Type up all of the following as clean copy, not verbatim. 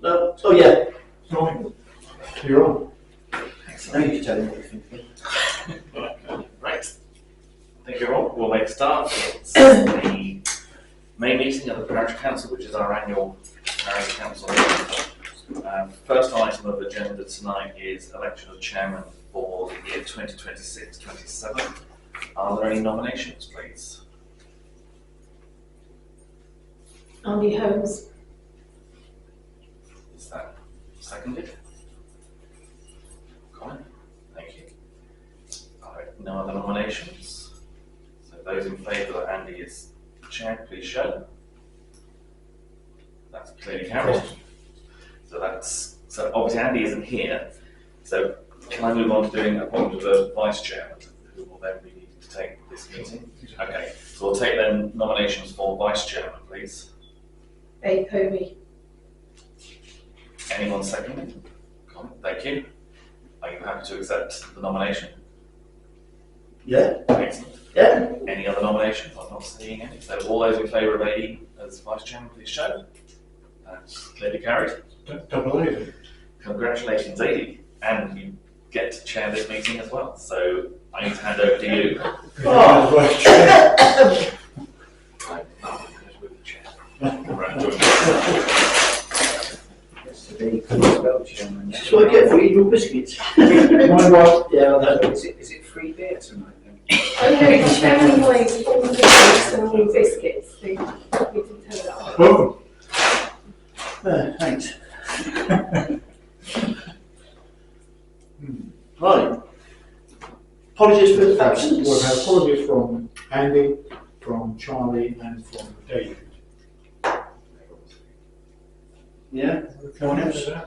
No? Oh yeah. Right, you're on. Now you can tell me what you think. Right. Thank you all. We'll make a start. It's the May meeting of the Parish Council, which is our annual Parish Council meeting. First item of agenda tonight is election of chairman for the year 2026-27. Are there any nominations, please? Andy Holmes. Is that seconded? Colin? Thank you. All right, no other nominations. So those in favour that Andy is chair, please show. That's clearly carried. So obviously Andy isn't here. So can I move on to doing appointment of a vice chairman who will then be needed to take this meeting? Okay, so we'll take then nominations for vice chairman, please. Babe Povey. Anyone second? Colin, thank you. Are you happy to accept the nomination? Yeah. Excellent. Yeah. Any other nominations? I'm not seeing any. So all those in favour of AE as vice chairman, please show. That's clearly carried. Double A. Congratulations, AE. And you get to chair this meeting as well. So I need to hand over to you. Oh. With the chair. That's what I get for eating all biscuits. My wife. Yeah, I know. Is it free beer tonight then? Oh no, chairman buys all the biscuits and all the biscuits. So we didn't tell that. Welcome. Thanks. Right. Apologies for the absence. We've had apologies from Andy, from Charlie, and from David. Yeah. No one else? Yeah.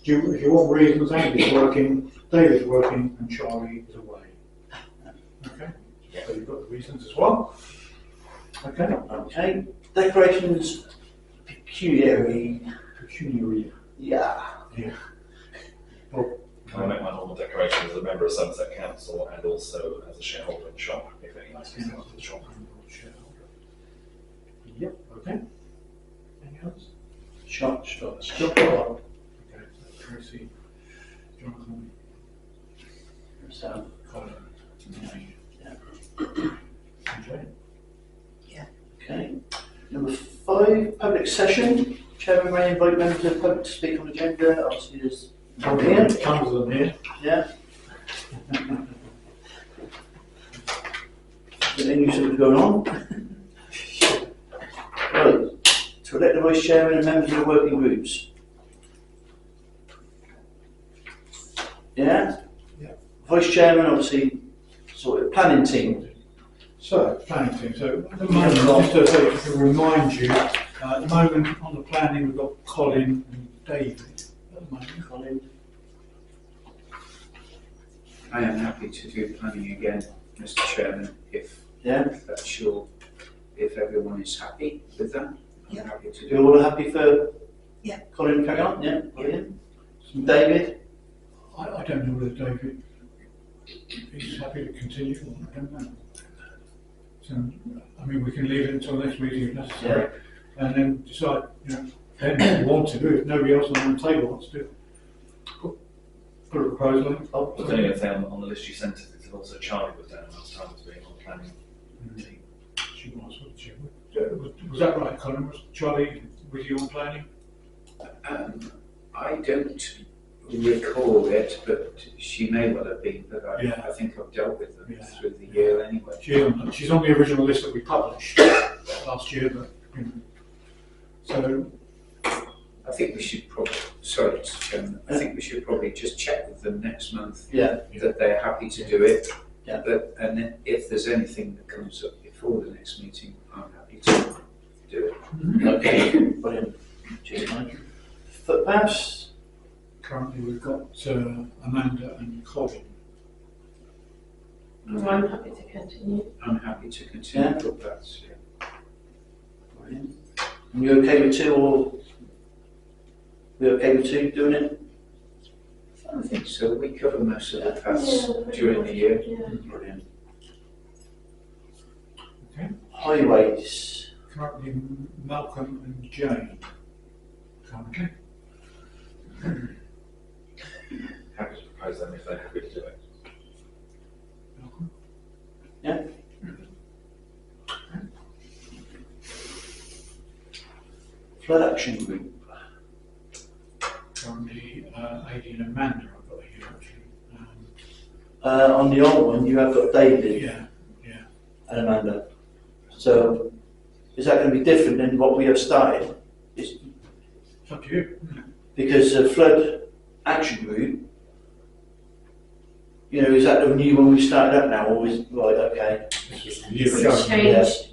Do you want reasons? Andy's working, David's working, and Charlie is away. Okay. So you've got the reasons as well. Okay. Okay. Decorations pecuniary. Pecuniary. Yeah. Yeah. Can I make my normal declaration as a member of Somerset Council and also as a shareholder in the shop, if any likes to come to the shop? Yep. Okay. Anything else? Shot. Okay. Tracy, Jonathan, So, Colin, yeah. okay. Okay. Number 5, public session. Chairman may invite members of the public to speak on agenda. Obviously, there's Tons of them here. yeah. They knew something was going on. Right. To elect the vice chairman and members of the working groups. Yeah? Yeah. Vice chairman, obviously, sort of planning team. So, planning team. So, at the moment, just to remind you, at the moment on the planning we've got Colin and David. At the moment. Colin. I am happy to do planning again, Mr. Chairman, if Yeah? that's your, if everyone is happy with that. I'm happy to do You all happy for Yeah. Colin to carry on? Yeah? Brilliant. David? I don't know whether David is happy to continue or I don't know. So, I mean, we can leave it until next meeting if necessary, and then decide, then if you want to do it, if nobody else on the table wants to put a proposal in. I was only going to say on the list you sent us, it's also Charlie was down last time as being on the planning team. She was, wasn't she? Was that right, Colin? Was Charlie with you on planning? I don't recall it, but she may well have been, but Yeah. I think I've dealt with them Yeah. through the year anyway. She's on the original list that we published last year, but, so, I think we should probably, sorry, Mr. Chairman, I think we should probably just check with them next month Yeah. that they're happy to do it. Yeah. And then if there's anything that comes up before the next meeting, I'm happy to do it. Okay. Brilliant. Cheers, Mike. Footpaths? currently we've got Amanda and Colin. I'm happy to continue. I'm happy to continue Yeah. footpaths, yeah. Brilliant. And you okay with 2 or? We okay with 2 doing it? I think so. We cover most of the Yeah, paths pretty during much, the year. yeah. Brilliant. Okay. Highways. Currently Malcolm and Jane. currently. Happy to propose them if they're happy to do it. Malcolm? Flood Action Group. Currently, AD and Amanda I've got here actually. On the old one, you have got David Yeah, and Amanda. So, is that going to be different than what we have started? it's up to you. Because the Flood Action Group, you know, is that the new one we started up now, or is right? Okay. This was a year ago.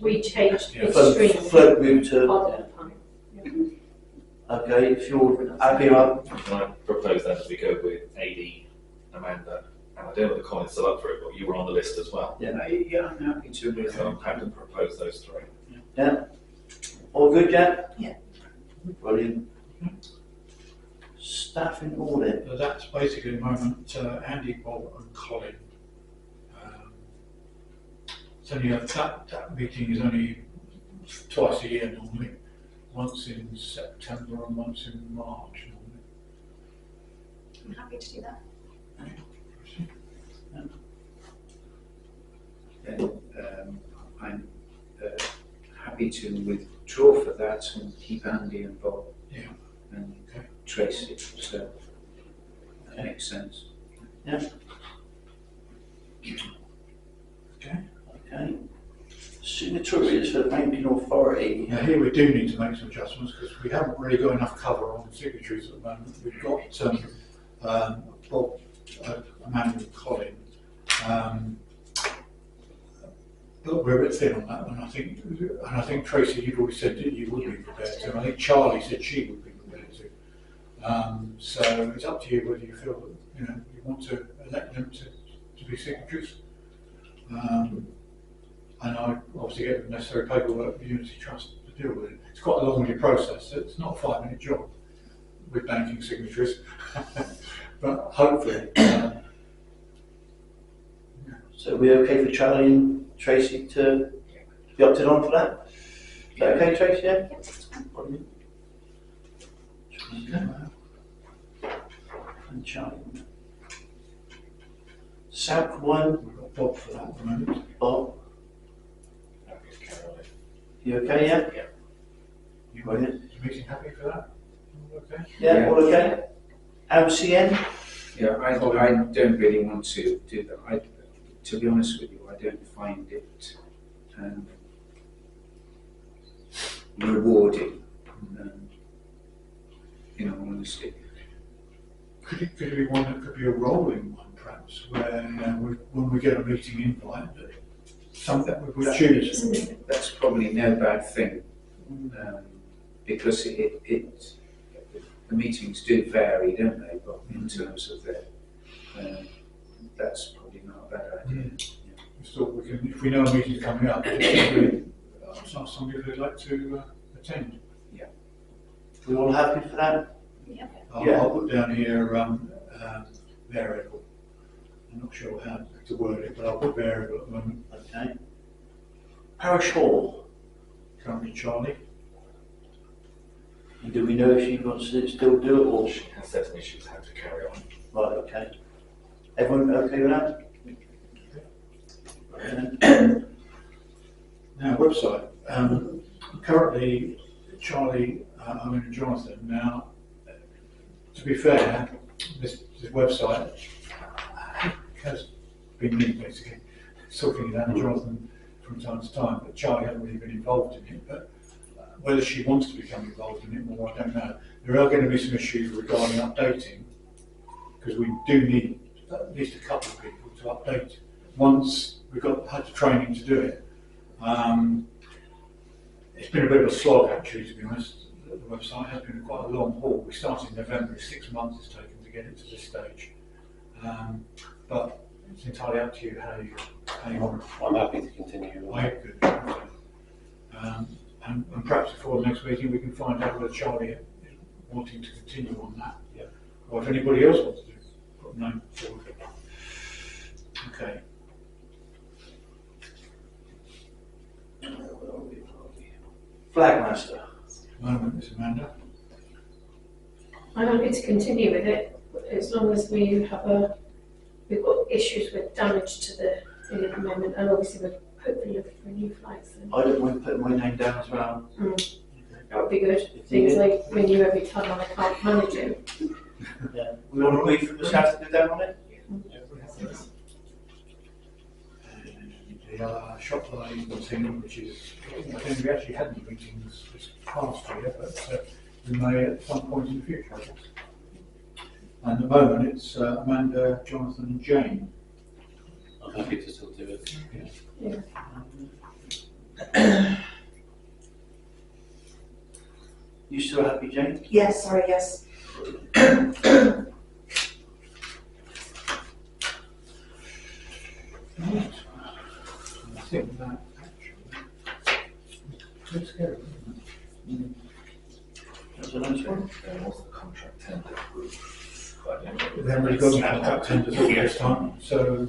We changed Yeah. midstream Flood Group to all the time. okay. If you're happy, up. Can I propose then that we go with AD, Amanda, and I don't know if Colin's still up for it, but you were on the list as well. Yeah, I'm happy to with So I'm happy to propose those three. Yeah. All good, Jack? Yeah. Brilliant. Staffing audit. So that's basically at the moment Andy, Bob and Colin. It's only that meeting is only twice a year normally, once in September and once in March normally. I'm happy to do that. I'm happy to withdraw for that and keep Andy and Bob. Yeah. And Okay. Tracy, so that makes sense. Okay. Signatories for the banking authority. Now here we do need to make some adjustments because we haven't really got enough cover on signatories at the moment. We've got Bob, Amanda and Colin. But we're a bit thin on that one, I think Tracy, you'd already said that you would be prepared to, and I think Charlie said she would be prepared to. So it's up to you whether you feel that, you know, you want to elect them to be signatories. And I obviously get the necessary paperwork for Unity Trust to deal with it. It's quite a long-winded process, so it's not a 5-minute job with banking signatories, but hopefully. So we okay for Charlie and Tracy to be opted on for that? Is that okay, Tracy? Yeah? Brilliant. And Charlie. South one, We've got Bob for that at the moment. Bob. Happy to carry on it. You okay, yeah? Yeah. You Brilliant. is the meeting happy for that? All okay? Yeah, all okay? LCN? Yeah, I don't really want to do that. To be honest with you, I don't find it rewarding, in all honesty. Could it be one that could be a rolling one perhaps, where when we get a meeting invite, that something that we would choose? That's probably no bad thing, because the meetings do vary, don't they, Bob, in terms of their, that's probably not a bad idea. Just thought we can, if we know a meeting's coming up, just ask somebody who'd like to attend. We all happy for that? Yeah. Yeah. I'll put down here variable. I'm not sure how to word it, but I'll put variable at the moment. Okay. Parish Hall. Currently Charlie. And do we know if she wants to still do it or? She has certain issues how to carry on. Right, okay. Everyone okay with that? Now, website. Currently, Charlie, and Jonathan. Now, to be fair, this website has been me basically sorting it out, Jonathan, from time to time, but Charlie hasn't really been involved in it. But whether she wants to become involved in it more, I don't know. There are going to be some issues regarding updating, because we do need at least a couple of people to update once we've had the training to do it. It's been a bit of a slog actually, to be honest. The website has been quite a long haul. We started in November, 6 months it's taken to get it to this stage. But it's entirely up to you how you want. I'm happy to continue. I could. And perhaps before the next meeting we can find out whether Charlie is wanting to continue on that. Yeah. Or if anybody else wants to put a name forward. Okay. Flagmaster. Moment, Miss Amanda. I'm happy to continue with it, as long as we've got issues with damage to the thing at the moment, and obviously we're hopefully looking for new flights. So I don't mind putting my name down as well. that would be good. If Things needed. like ring you every time I can't manage it. Yeah. We all agree from the staff to go down on it? The shop lighting, which is, we actually had any meetings this past year, but we may at some point in the future, I guess. And at the moment it's Amanda, Jonathan and Jane. I'm happy to still do it. Yeah. You still happy, Jane? Yes, sorry, yes. Right. I think that actually, let's go. That's a nice one. There was the contract tender. Then we've got contract tenders all this time, so,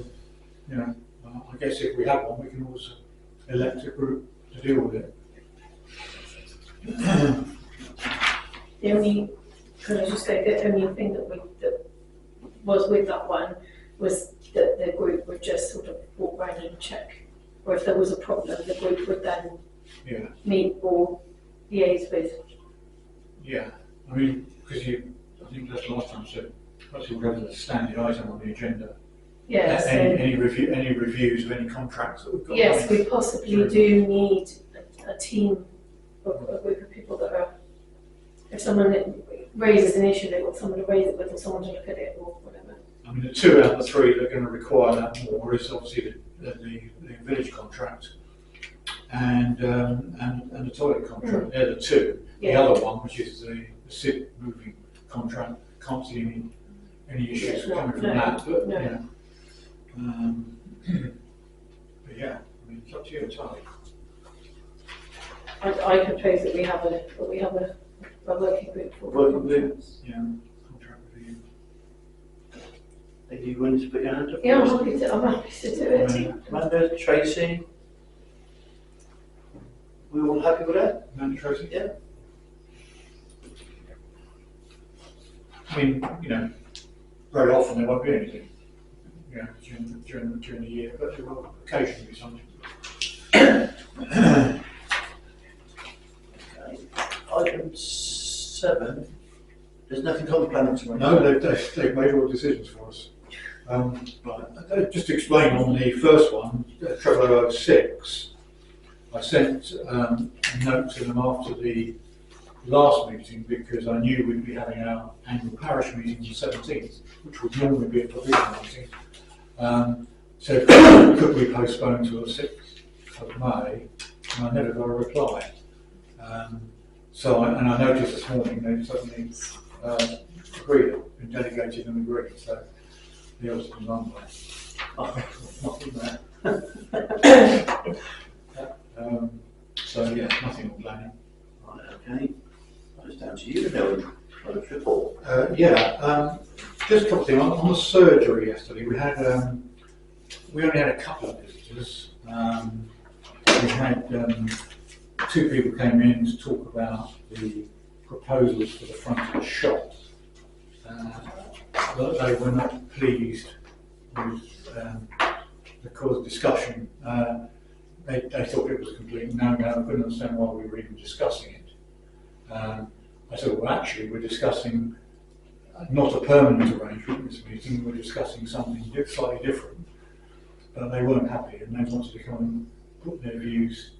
you know, I guess if we have one, we can also elect a group to deal with it. The only, can I just say, the only thing that was with that one was that the group would just sort of walk around and check, or if there was a problem, the group would then Yeah, meet or liaise with. yeah, I mean, because I think that's the last time, so perhaps we'll go to the standing item on the agenda. Yeah, so, Any reviews of any contracts that we've got? yes, running? we possibly do need a team of a group of people that are, if someone raises an issue, they want someone to raise it with or someone to look at it or whatever. I mean, the 2 out of the 3 that are going to require that more is obviously the village contract and the toilet contract. They're the 2. The Yeah. other one, which is the SIP moving contract, can't see any issues No, coming from no, that. But, no. you know, but yeah, I mean, it's up to you entirely. I propose that we have a working group for. Working group. Yeah, contract review. Are you willing to put your hand up? Yeah, I'm happy to do it. Amanda, Tracy? We all happy with that? Amanda, Tracy? Yeah. I mean, you know, very often there won't be anything, you know, during the year, but there will occasionally be something. Okay. Item 7. There's nothing on the planning tomorrow. No, they've made all the decisions for us. Right, just to explain on the first one, 0006, I sent a note to them after the last meeting because I knew we'd be having our annual parish meeting on the 17th, which would normally be a provisional meeting. So could we postpone to the 6th of May? And I never got a reply. And I noticed this morning they suddenly agreed, been delegated and agreed, so the others been run by. Nothing there. So yeah, nothing on planning. Right, okay. That's down to you, Noel. Let's report. Just a couple of things. On the surgery yesterday, we only had a couple of visitors. We had 2 people came in to talk about the proposals for the front of the shop. But they were not pleased with the cause of discussion. They thought it was a complete no-go. I couldn't understand why we were even discussing it. I said, well, actually, we're discussing not a permanent arrangement in this meeting, we're discussing something slightly different. But they weren't happy and they wanted to come and put their views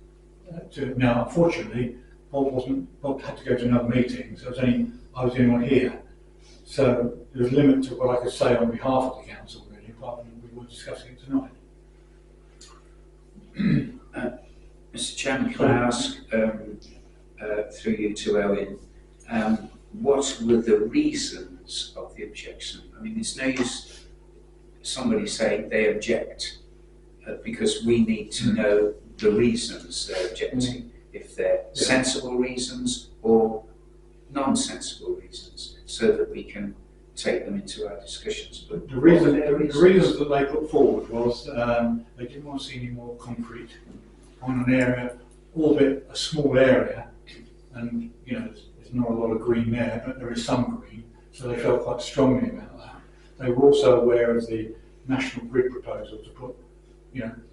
to. Now, unfortunately, Bob had to go to another meeting, so I was the only one here. So there was a limit to what I could say on behalf of the council, really, apart from we were discussing it tonight. Mr. Chairman, can I ask, through you to Owen, what were the reasons of the objection? I mean, it's no use somebody saying they object because we need to know the reasons they're objecting, if they're sensible reasons or non-sensible reasons, so that we can take them into our discussions. But The reasons that they put forward was they didn't want to see any more concrete on an area, albeit a small area, and you know there's not a lot of green there, but there is some green, So they felt quite strongly about that. They were also aware of the National Grid proposal to put,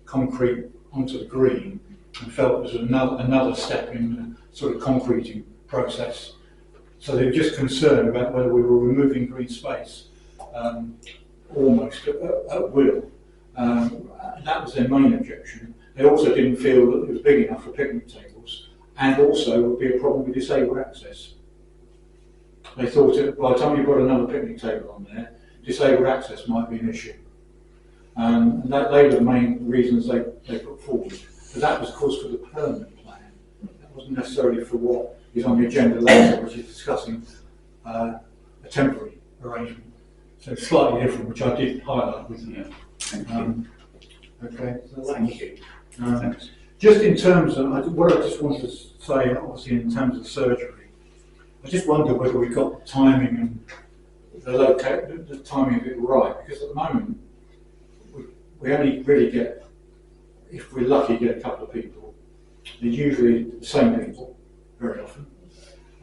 concrete onto the green, and felt it was another step in the sort of concreting process. So they were just concerned about whether we were removing green space almost at will. And that was their main objection. They also didn't feel that it was big enough for picnic tables, and also would be a problem with disabled access. They thought that by the time you put another picnic table on there, disabled access might be an issue. And they were the main reasons they put forward. But that was, of course, for the permanent plan. That wasn't necessarily for what is on the agenda later, which is discussing a temporary arrangement. So it's slightly different, which I did highlight with you. Okay, so Thank you. Thanks. Just in terms of what I just wanted to say, obviously in terms of surgery, I just wonder whether we got the timing and the timing of it right, because at the moment we only really get, if we're lucky, get a couple of people. They're usually the same people very often.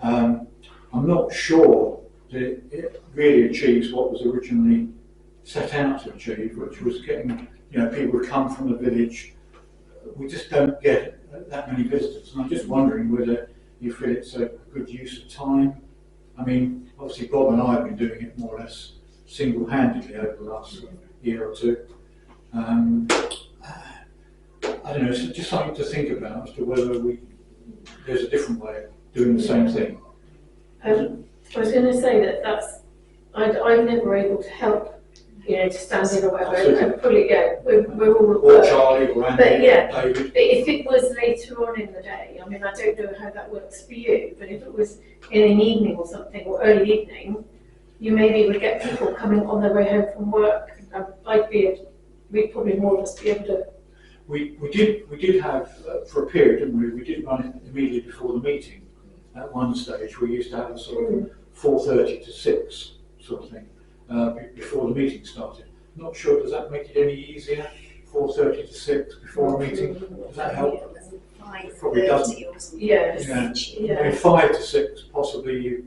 I'm not sure that it really achieves what was originally set out to achieve, which was getting people to come from the village. We just don't get that many visitors, and I'm just wondering whether you feel it's a good use of time. I mean, obviously Bob and I have been doing it more or less single-handedly over the last year or two. I don't know, it's just something to think about as to whether there's a different way of doing the same thing. I was going to say that's I'm never able to help, to stand in or whatever. And fully, we're all at Or work. Charlie, or Andy, But yeah, or David. But if it was later on in the day, I mean, I don't know how that works for you, but if it was in an evening or something, or early evening, you maybe would get people coming on their way home from work. We'd probably more of us be able to. We did have, for a period, didn't we? We did run it immediately before the meeting. At one stage, we used to have a sort of 4:30 to 6 sort of thing before the meeting started. Not sure, does that make it any easier? 4:30 to 6 before a meeting, does that help? It probably doesn't. Yes. I mean, 5 to 6, possibly.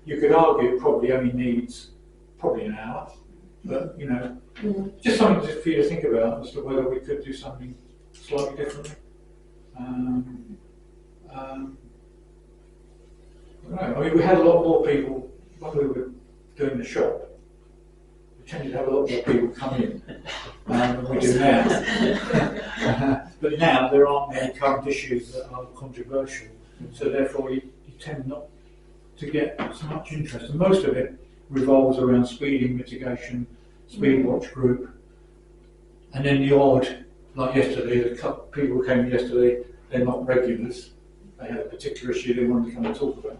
You could argue it probably only needs probably an hour, but just something for you to think about as to whether we could do something slightly differently. I mean, we had a lot more people when we were doing the shop. We tended to have a lot more people come in than we do now. But now there aren't many current issues that are controversial, so therefore you tend not to get so much interest. And most of it revolves around speeding mitigation, speed watch group, and then the odd, like yesterday, the couple of people who came yesterday, they're not regulars. They had a particular issue they wanted to come and talk about.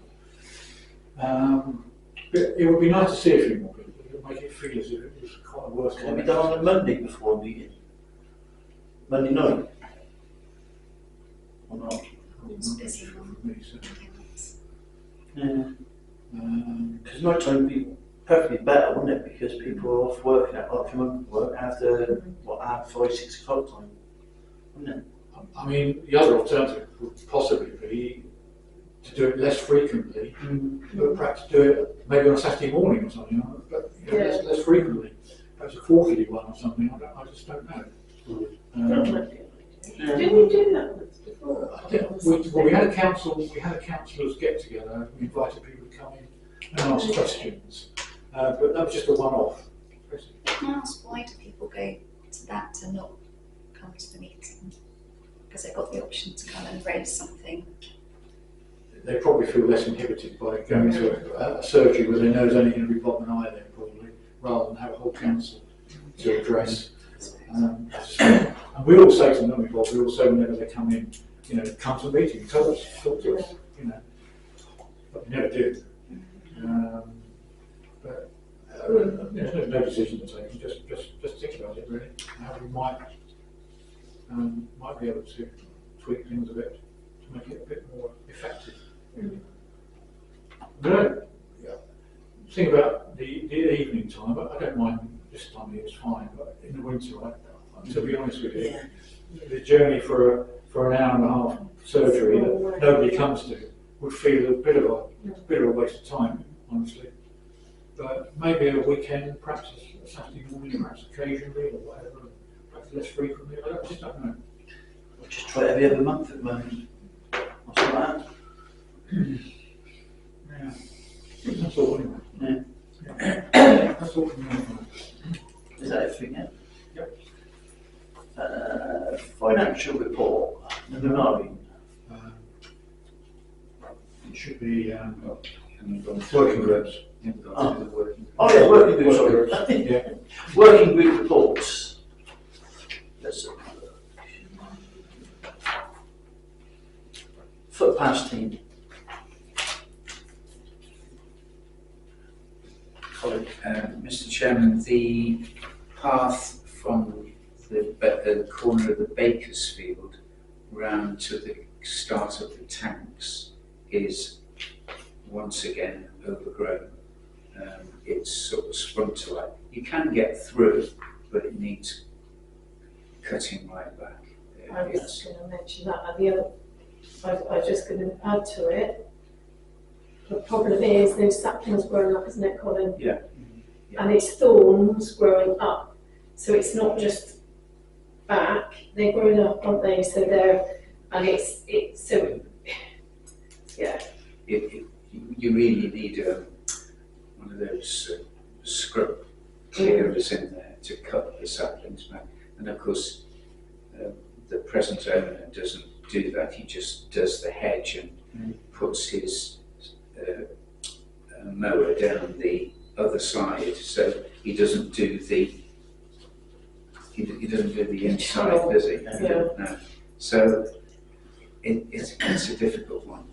But it would be nice to see a few more people. It would make it feel as if it was quite a worthwhile. Can it be done on a Monday before a meeting? Monday night? Or not? It's busy on weekends. Yeah. Because night time would be perfectly better, wouldn't it? Because people are off work now, come home from work after 5, 6 o'clock time, wouldn't it? I mean, the other alternative would possibly be to do it less frequently, but perhaps do it maybe on a Saturday morning or something, but less frequently. Perhaps a quarterly one or something. I just don't know. Didn't you do that once before? We had a councillors get together. We invited people to come in and ask questions, but that was just a one-off. Can I ask, why do people go to that to not come to the meeting? Because they've got the option to come and raise something. They probably feel less inhibited by going to a surgery where they know there's only going to be Bob and I there, probably, rather than have a whole council to address. And we all say to them, don't we, Bob? We all say whenever they come in, come to the meeting, tell us, talk to us, but we never do. But there's no decision to take. Just think about it, really. How we might be able to tweak things a bit to make it a bit more effective. But think about the evening time. I don't mind this time of year, it's fine. But in the winter, to be honest with you, the journey for an hour and a half surgery that nobody comes to would feel a bit of a waste of time, honestly. but maybe a weekend, perhaps a Saturday morning, perhaps occasionally or whatever, perhaps less frequently. I just don't know. We'll just try every other month at the moment. Or something like that. Yeah. That's all anyway. Yeah. That's all from me. Is that everything, yeah? Yep. Financial report, number 9. It should be Working groups. Oh yeah, working group, sorry. Yeah. Working group reports. Let's have a look. Footpath team. Colin. Mr. Chairman, the path from the corner of the Bakersfield round to the start of the tanks is once again overgrown. It's sort of sprung to life. You can get through, but it needs cutting right back. I was just going to mention that, and the other, I was just going to add to it. The problem is those saplings growing up, isn't it, Colin? Yeah. And it's thorns growing up, so it's not just back. They're growing up, aren't they? So it's so yeah. You really need one of those scrub clearers in there to cut the saplings back. And of course, the present owner doesn't do that. He just does the hedge and puts his mower down the other side. So he doesn't do the inside, does he? Yeah. No. So it's a difficult one.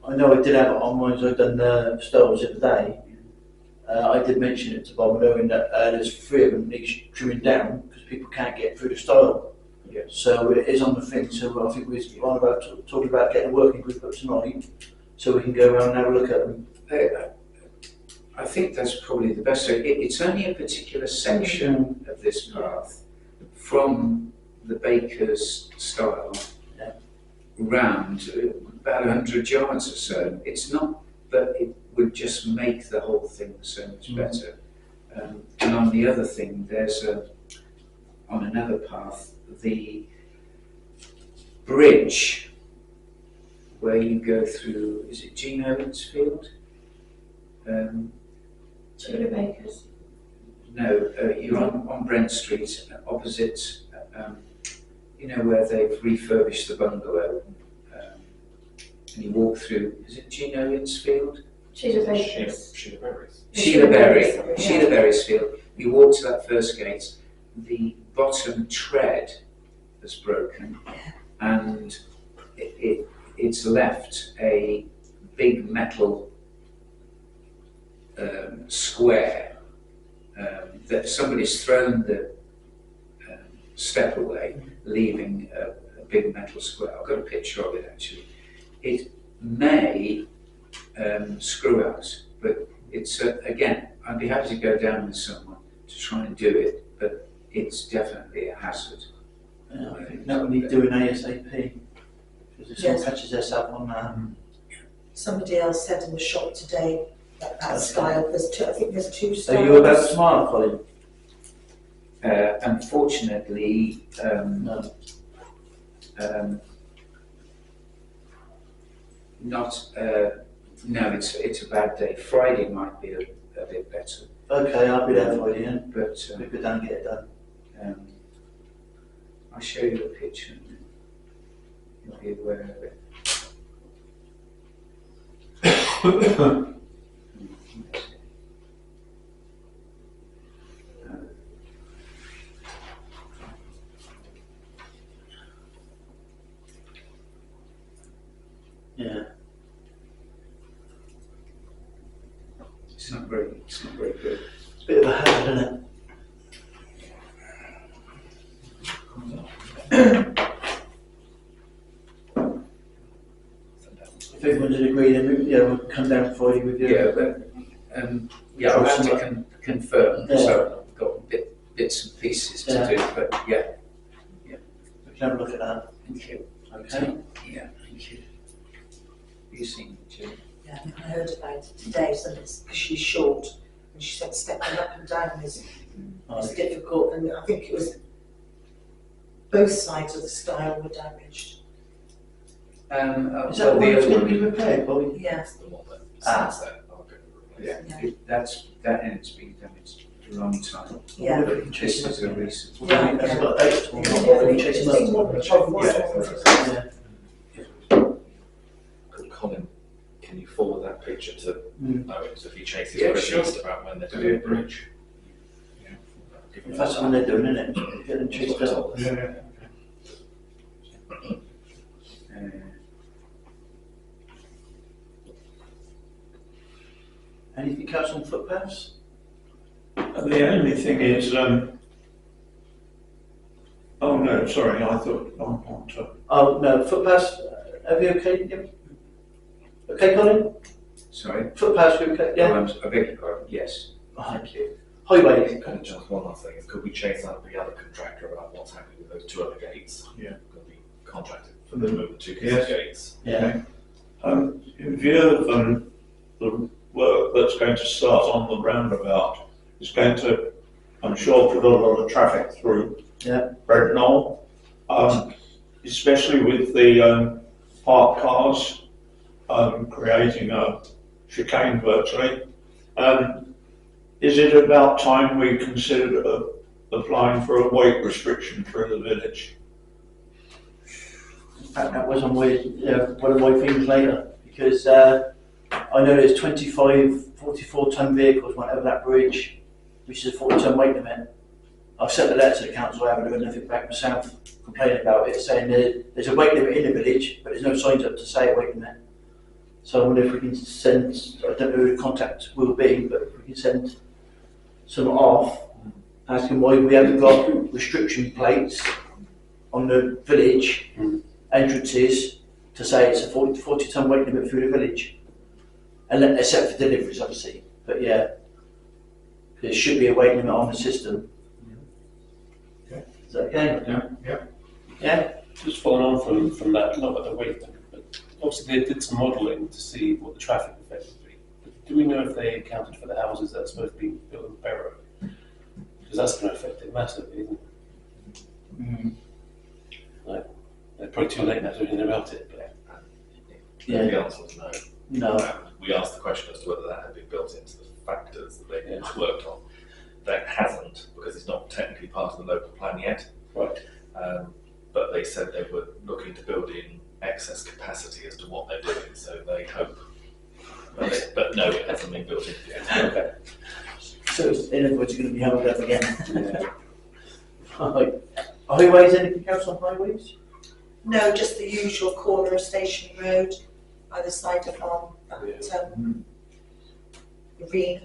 I know I did have it on mine, so I've done the stalls the other day. I did mention it to Bob, knowing that there's 3 of them needs trimming down because people can't get through the stile. Yeah. So it is on the thing. So I think we're on about talking about getting a working group up tonight, so we can go around and have a look at them. I think that's probably the best way. It's only a particular section of this path from the baker's stile round about 100 yards or so. It's not that it would just make the whole thing so much better. And on the other thing, there's on another path, the bridge where you go through, is it Jean Owens Field? Tudor Bakers. No, you're on Brent Street, opposite, you know, where they've refurbished the bungalow. And you walk through, is it Jean Owens Field? Tudor Bakers. Sheila Berries. Sheila Berry. Sorry, yeah. Sheila Berry's Field. You walk to that first gate, the bottom tread has broken, and it's left a big metal square that somebody's thrown the step away, leaving a big metal square. I've got a picture of it actually. It may screw out, but it's again, I'd be happy to go down with someone to try and do it, but it's definitely a hazard. I think that would need doing ASAP because if someone Yes. catches themselves on that. Somebody else said in the shop today that style, I think there's 2 styles. Are you about to smile, Colin? Unfortunately, No. not. No, it's a bad day. Friday might be a bit better, Okay, I'll be there for you, yeah? but We could down and get it done. I'll show you a picture and you'll be aware of it. Yeah. It's not very good. It's a bit of a hazard, isn't it? If everyone's in agreement, we'll come down Friday with you. Yeah, but I'll have to confirm. Yeah. So I've got bits and pieces to do, but yeah. We can have a look at that. Thank you. Okay. Yeah, thank you. You seen it too? Yeah, I heard about it today, so it's because she's short, and she said stepping up and down is difficult, and I think it was both sides of the stile were damaged. Is that one that's going to be repaired, Bobby? Yes. The one that Ah. sits there, I'll get it replaced. Yeah, that end's been damaged for a long time. Yeah. But this is a recent. Yeah. Has it got a date tomorrow? Are you chasing up? Yeah. Could Colin, can you forward that picture to Owen, so if he chases Yeah, Chris sure. East about when they're doing the bridge? Give him That's that. when they're doing, isn't it? Get them chased up. Yeah. Anything else on footpaths? The only thing is, oh no, sorry, I thought on top. Oh, no, footpaths, are you okay? Yep. Okay, Colin? Sorry? Footpaths, you okay? Yeah? I beg your pardon, yes. Oh, thank you. Highways? And just one last thing, is could we chase up the other contractor about what's happening with those two other gates? Yeah. Could be contracted for the move of the two Yes. gates. Yeah. In view of the work that's going to start on the roundabout, it's going to, I'm sure, put a lot of traffic through Brent Knoll, especially with the parked cars creating a chicane virtually. Is it about time we considered applying for a weight restriction through the village? In fact, that was on one of my things later, because I know there's 25, 44 tonne vehicles went over that bridge, which is a 40 tonne weight limit. I've sent a letter to the council, I haven't heard nothing back myself, complaining about it, saying there's a weight limit in the village, but there's no signs up to say a weight limit. So I wonder if we can send, I don't know who the contact will be, but if we can send someone off, asking why we haven't got restriction plates on the village entrances to say it's a 40 tonne weight limit through the village. And except for deliveries, obviously. But yeah, there should be a weight limit on the system. Okay. Is that okay? Yeah. Yeah? Just following on from that, not about the weight limit, but obviously they did some modelling to see what the traffic effect would be. But do we know if they accounted for the houses that are supposed to be built in Barrow? Because that's going to affect it massively, isn't it? Like, they're probably too late now to do anything about it. But Yeah. The answer was no. No. We asked the question as to whether that had been built into the factors that they worked on. That hasn't, because it's not technically part of the local plan yet. Right. But they said they were looking to build in excess capacity as to what they're doing, so they hope. But no, it hasn't been built in yet. Okay. So in other words, you're going to be held up again. Right. Highways, anything else on highways? No, just the usual corner of Station Road, either side of that green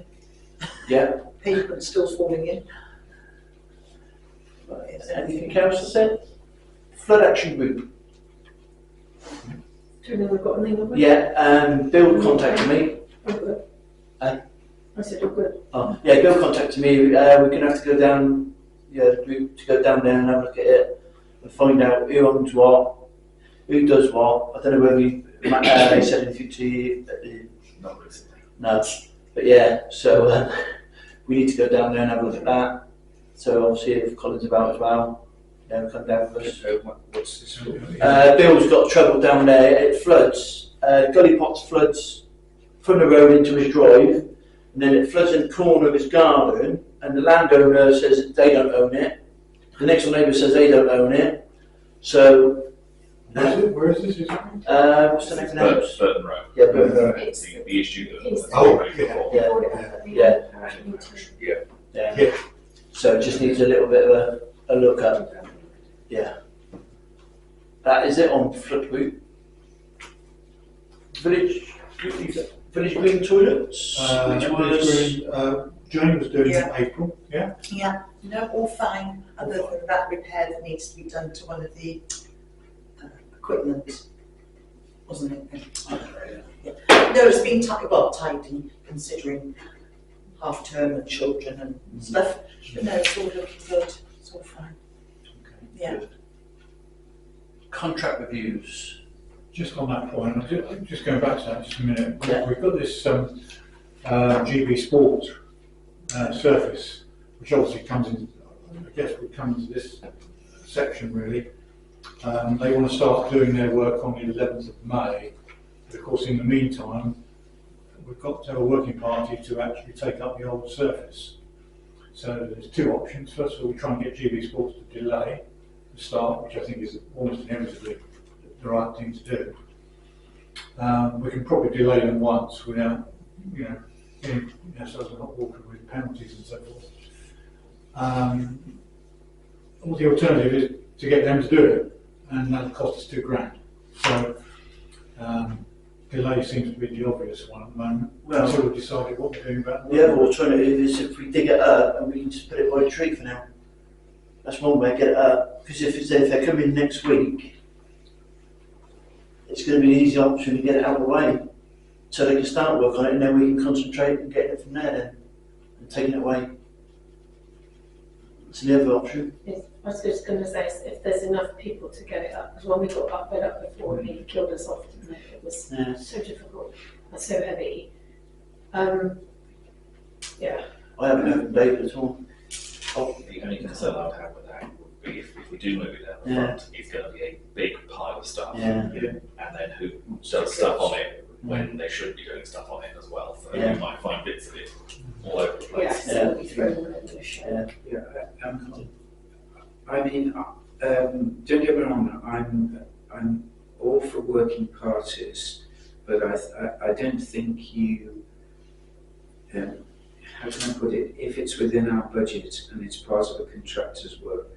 Yeah. pavement still falling in. Right. Anything else to say? Flood action group. Do you know we've got a name of it? Yeah, Bill contacted me. Oh, good. I said, oh, good. Oh, yeah, Bill contacted me. We're going to have to go down, to go down there and have a look at it and find out who owns what, who does what. I don't know whether he said anything to you. Not recently. No, but yeah, so we need to go down there and have a look at that. So obviously if Colin's about as well, come down with us. What's this for? Bill's got trouble down there. It floods. Gully Potts floods from the road into his drive, and then it floods in the corner of his garden. And the landowner says they don't own it. The next door neighbour says they don't own it. So Where is this? what's the next name? Burton Road. Yeah, Burton Road. It's The issue that It's- was Oh, raised yeah. before. Yeah. Yeah. So it just needs a little bit of a look up. Yeah. That is it on flood route. Village green toilets, which was Jane was doing Yeah. in April, yeah? Yeah, no, all fine, other than that repair that needs to be done to one of the equipment, wasn't it? Yeah. No, it's been tidy, considering half term and children and stuff, but no, it's all looking good, it's all fine. Yeah. Contract reviews. just on that point, just going back to that just a minute. Yeah. We've got this GB Sport surface, which obviously comes in, I guess would come into this section really. They want to start doing their work on the 11th of May. But of course, in the meantime, we've got to have a working party to actually take up the old surface. So there's two options. First of all, we try and get GB Sports to delay the start, which I think is almost inevitably the right thing to do. We can probably delay them once without, getting ourselves in hot water with penalties and so forth. Or the alternative is to get them to do it, and that'll cost us £2,000. So delay seems to be the obvious one at the moment. Well, Until we've decided what we're doing about the other alternative is if we dig it up and we can just put it by a tree for now. That's one way to get it up. Because if they're coming next week, it's going to be an easy option to get it out of the way. So they can start work on it and then we can concentrate and get it from there then. And taking it away. It's the other option. I was just going to say, if there's enough people to get it up, because when we got it up before, it nearly killed us off, didn't it? It was so difficult and so heavy. Yeah. I haven't opened David at all. The only concern I would have with that would be if we do move it down the front, it's going to be a big pile of stuff. Yeah. And then who does stuff on it when they should be doing stuff on it as well. So you might find bits of it all over the Yeah, place. so we throw them in the shed. I mean, don't get me wrong, I'm all for working parties, but I don't think you, how can I put it, if it's within our budget and it's part of a contractor's work,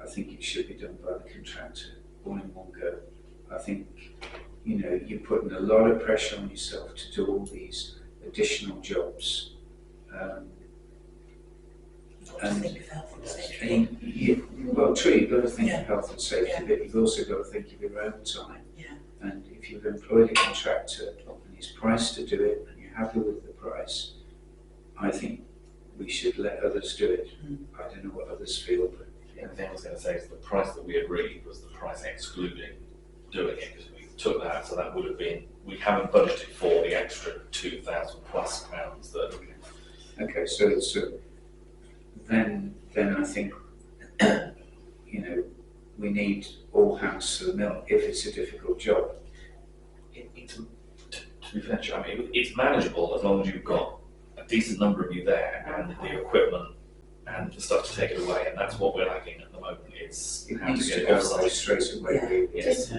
I think it should be done by the contractor all in one go. I think, you're putting a lot of pressure on yourself to do all these additional jobs. And think of health and safety. Well, true, you've got to think Yeah. of health and safety, Yeah. but you've also got to think of your own time. Yeah. And if you've employed a contractor and he's priced to do it and you're happy with the price, I think we should let others do it. I don't know what others feel, but The other thing I was going to say is the price that we agreed was the price excluding doing it, because we took that, so that would have been, we haven't budgeted for the extra £2,000+ that. okay, so then I think, we need all hands to the mill if it's a difficult job. To be fair, I mean, it's manageable as long as you've got a decent number of you there and the equipment and the stuff to take it away, and that's what we're lacking at the moment. It's It how to needs get to it go offside. straight away, really. Yes.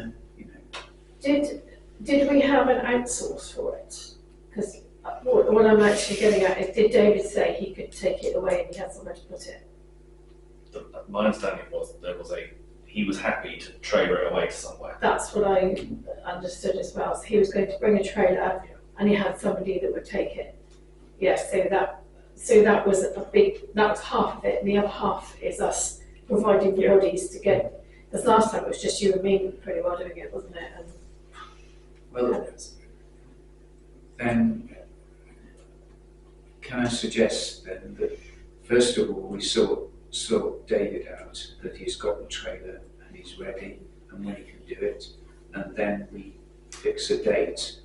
Did we have an outsource for it? Because what I'm actually getting at is, did David say he could take it away and he had somewhere to put it? My understanding was he was happy to trailer it away to somewhere. That's what I understood as well. So he was going to bring a trailer and he had somebody that would take it. Yes, so that was that was half of it, and the other half is us providing the bodies to get, because last time it was just you and me pretty well doing it, wasn't it? And Well, then, can I suggest then that first of all we sort David out, that he's got the trailer and he's ready and when he can do it, and then we fix a date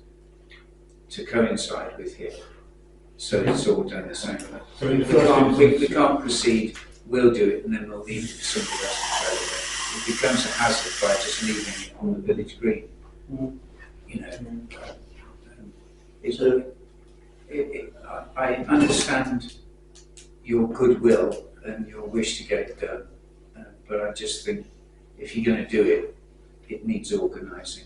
to coincide with him, so it's all done the same way. So in the first We instance, can't proceed, we'll do it and then we'll leave it for somebody else to trailer. It becomes a hazard by just leaving it on the village green. I understand your goodwill and your wish to get it done, but I just think if you're going to do it, it needs organising.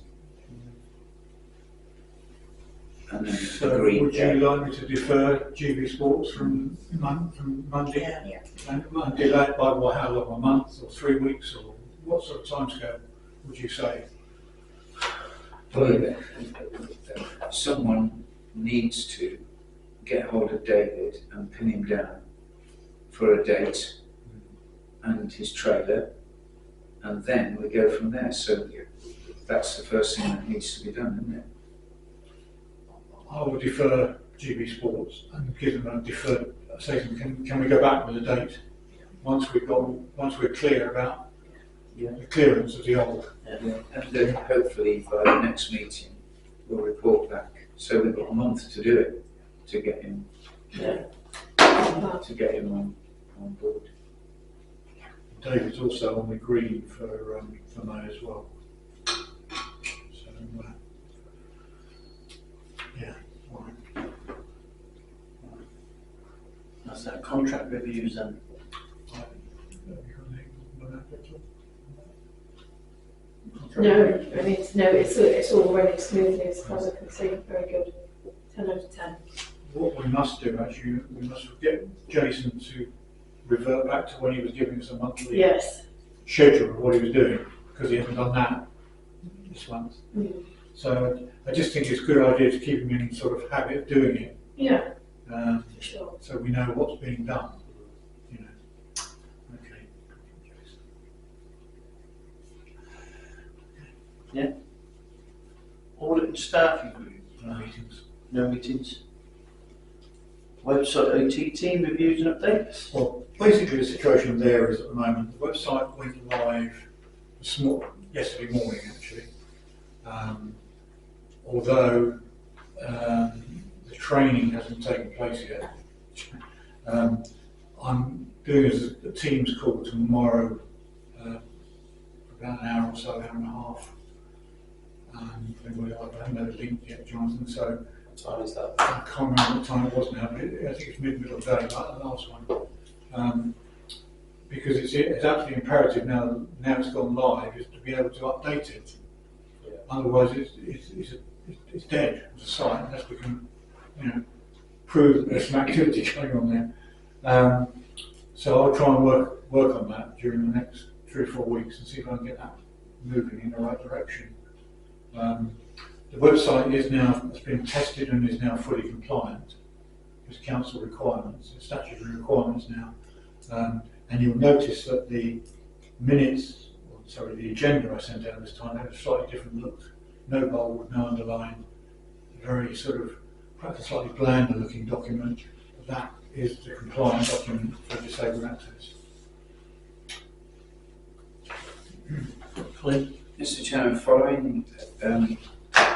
And then so agree. would you like me to defer GB Sports from Monday? Yeah. And delay it by how long, a month or 3 weeks, or what sort of timescale would you say? Well, someone needs to get hold of David and pin him down for a date and his trailer, and then we go from there. So that's the first thing that needs to be done, isn't it? I will defer GB Sports and give them a deferred, say to them, can we go back with a date? Once we're clear about the clearance of the old. Yeah, and then hopefully by the next meeting, we'll report back. So we've got a month to do it, to get him, on board. David's also on the green for May as well. So, yeah, all right. That's that contract reviews then. Have you got anything on that, Victor? No, I mean, no, it's all running smoothly as far as I can see, very good, 10 out of 10. What we must do, actually, we must get Jason to revert back to when he was giving us a monthly Yes. schedule of what he was doing, because he hasn't done that this month. Mm. So I just think it's a good idea to keep him in sort of habit of doing it, Yeah, um, for sure. so we know what's being done. You know. Okay. Audit and staffing group, No meetings. no meetings. Website OT team reviews and updates. Well, basically the situation there is at the moment, the website went live yesterday morning actually. Although the training hasn't taken place yet. I'm doing a Teams call tomorrow for about an hour or so, hour and a half. I haven't had a link yet, Jonathan, so What time is that? I can't remember what time it was now, but I think it's middle of the day, like the last one. Because it's absolutely imperative now it's gone live, is to be able to update it. Yeah. Otherwise, it's dead as a site unless we can, prove that there's some activity going on there. So I'll try and work on that during the next 3 or 4 weeks and see if I can get that moving in the right direction. The website has been tested and is now fully compliant with council requirements, statutory requirements now. And you'll notice that the the agenda I sent out this time had a slightly different look. No bold, no underline, very sort of perhaps a slightly blander looking document. That is the compliant document for disabled access. Clint? Mr. Chairman, following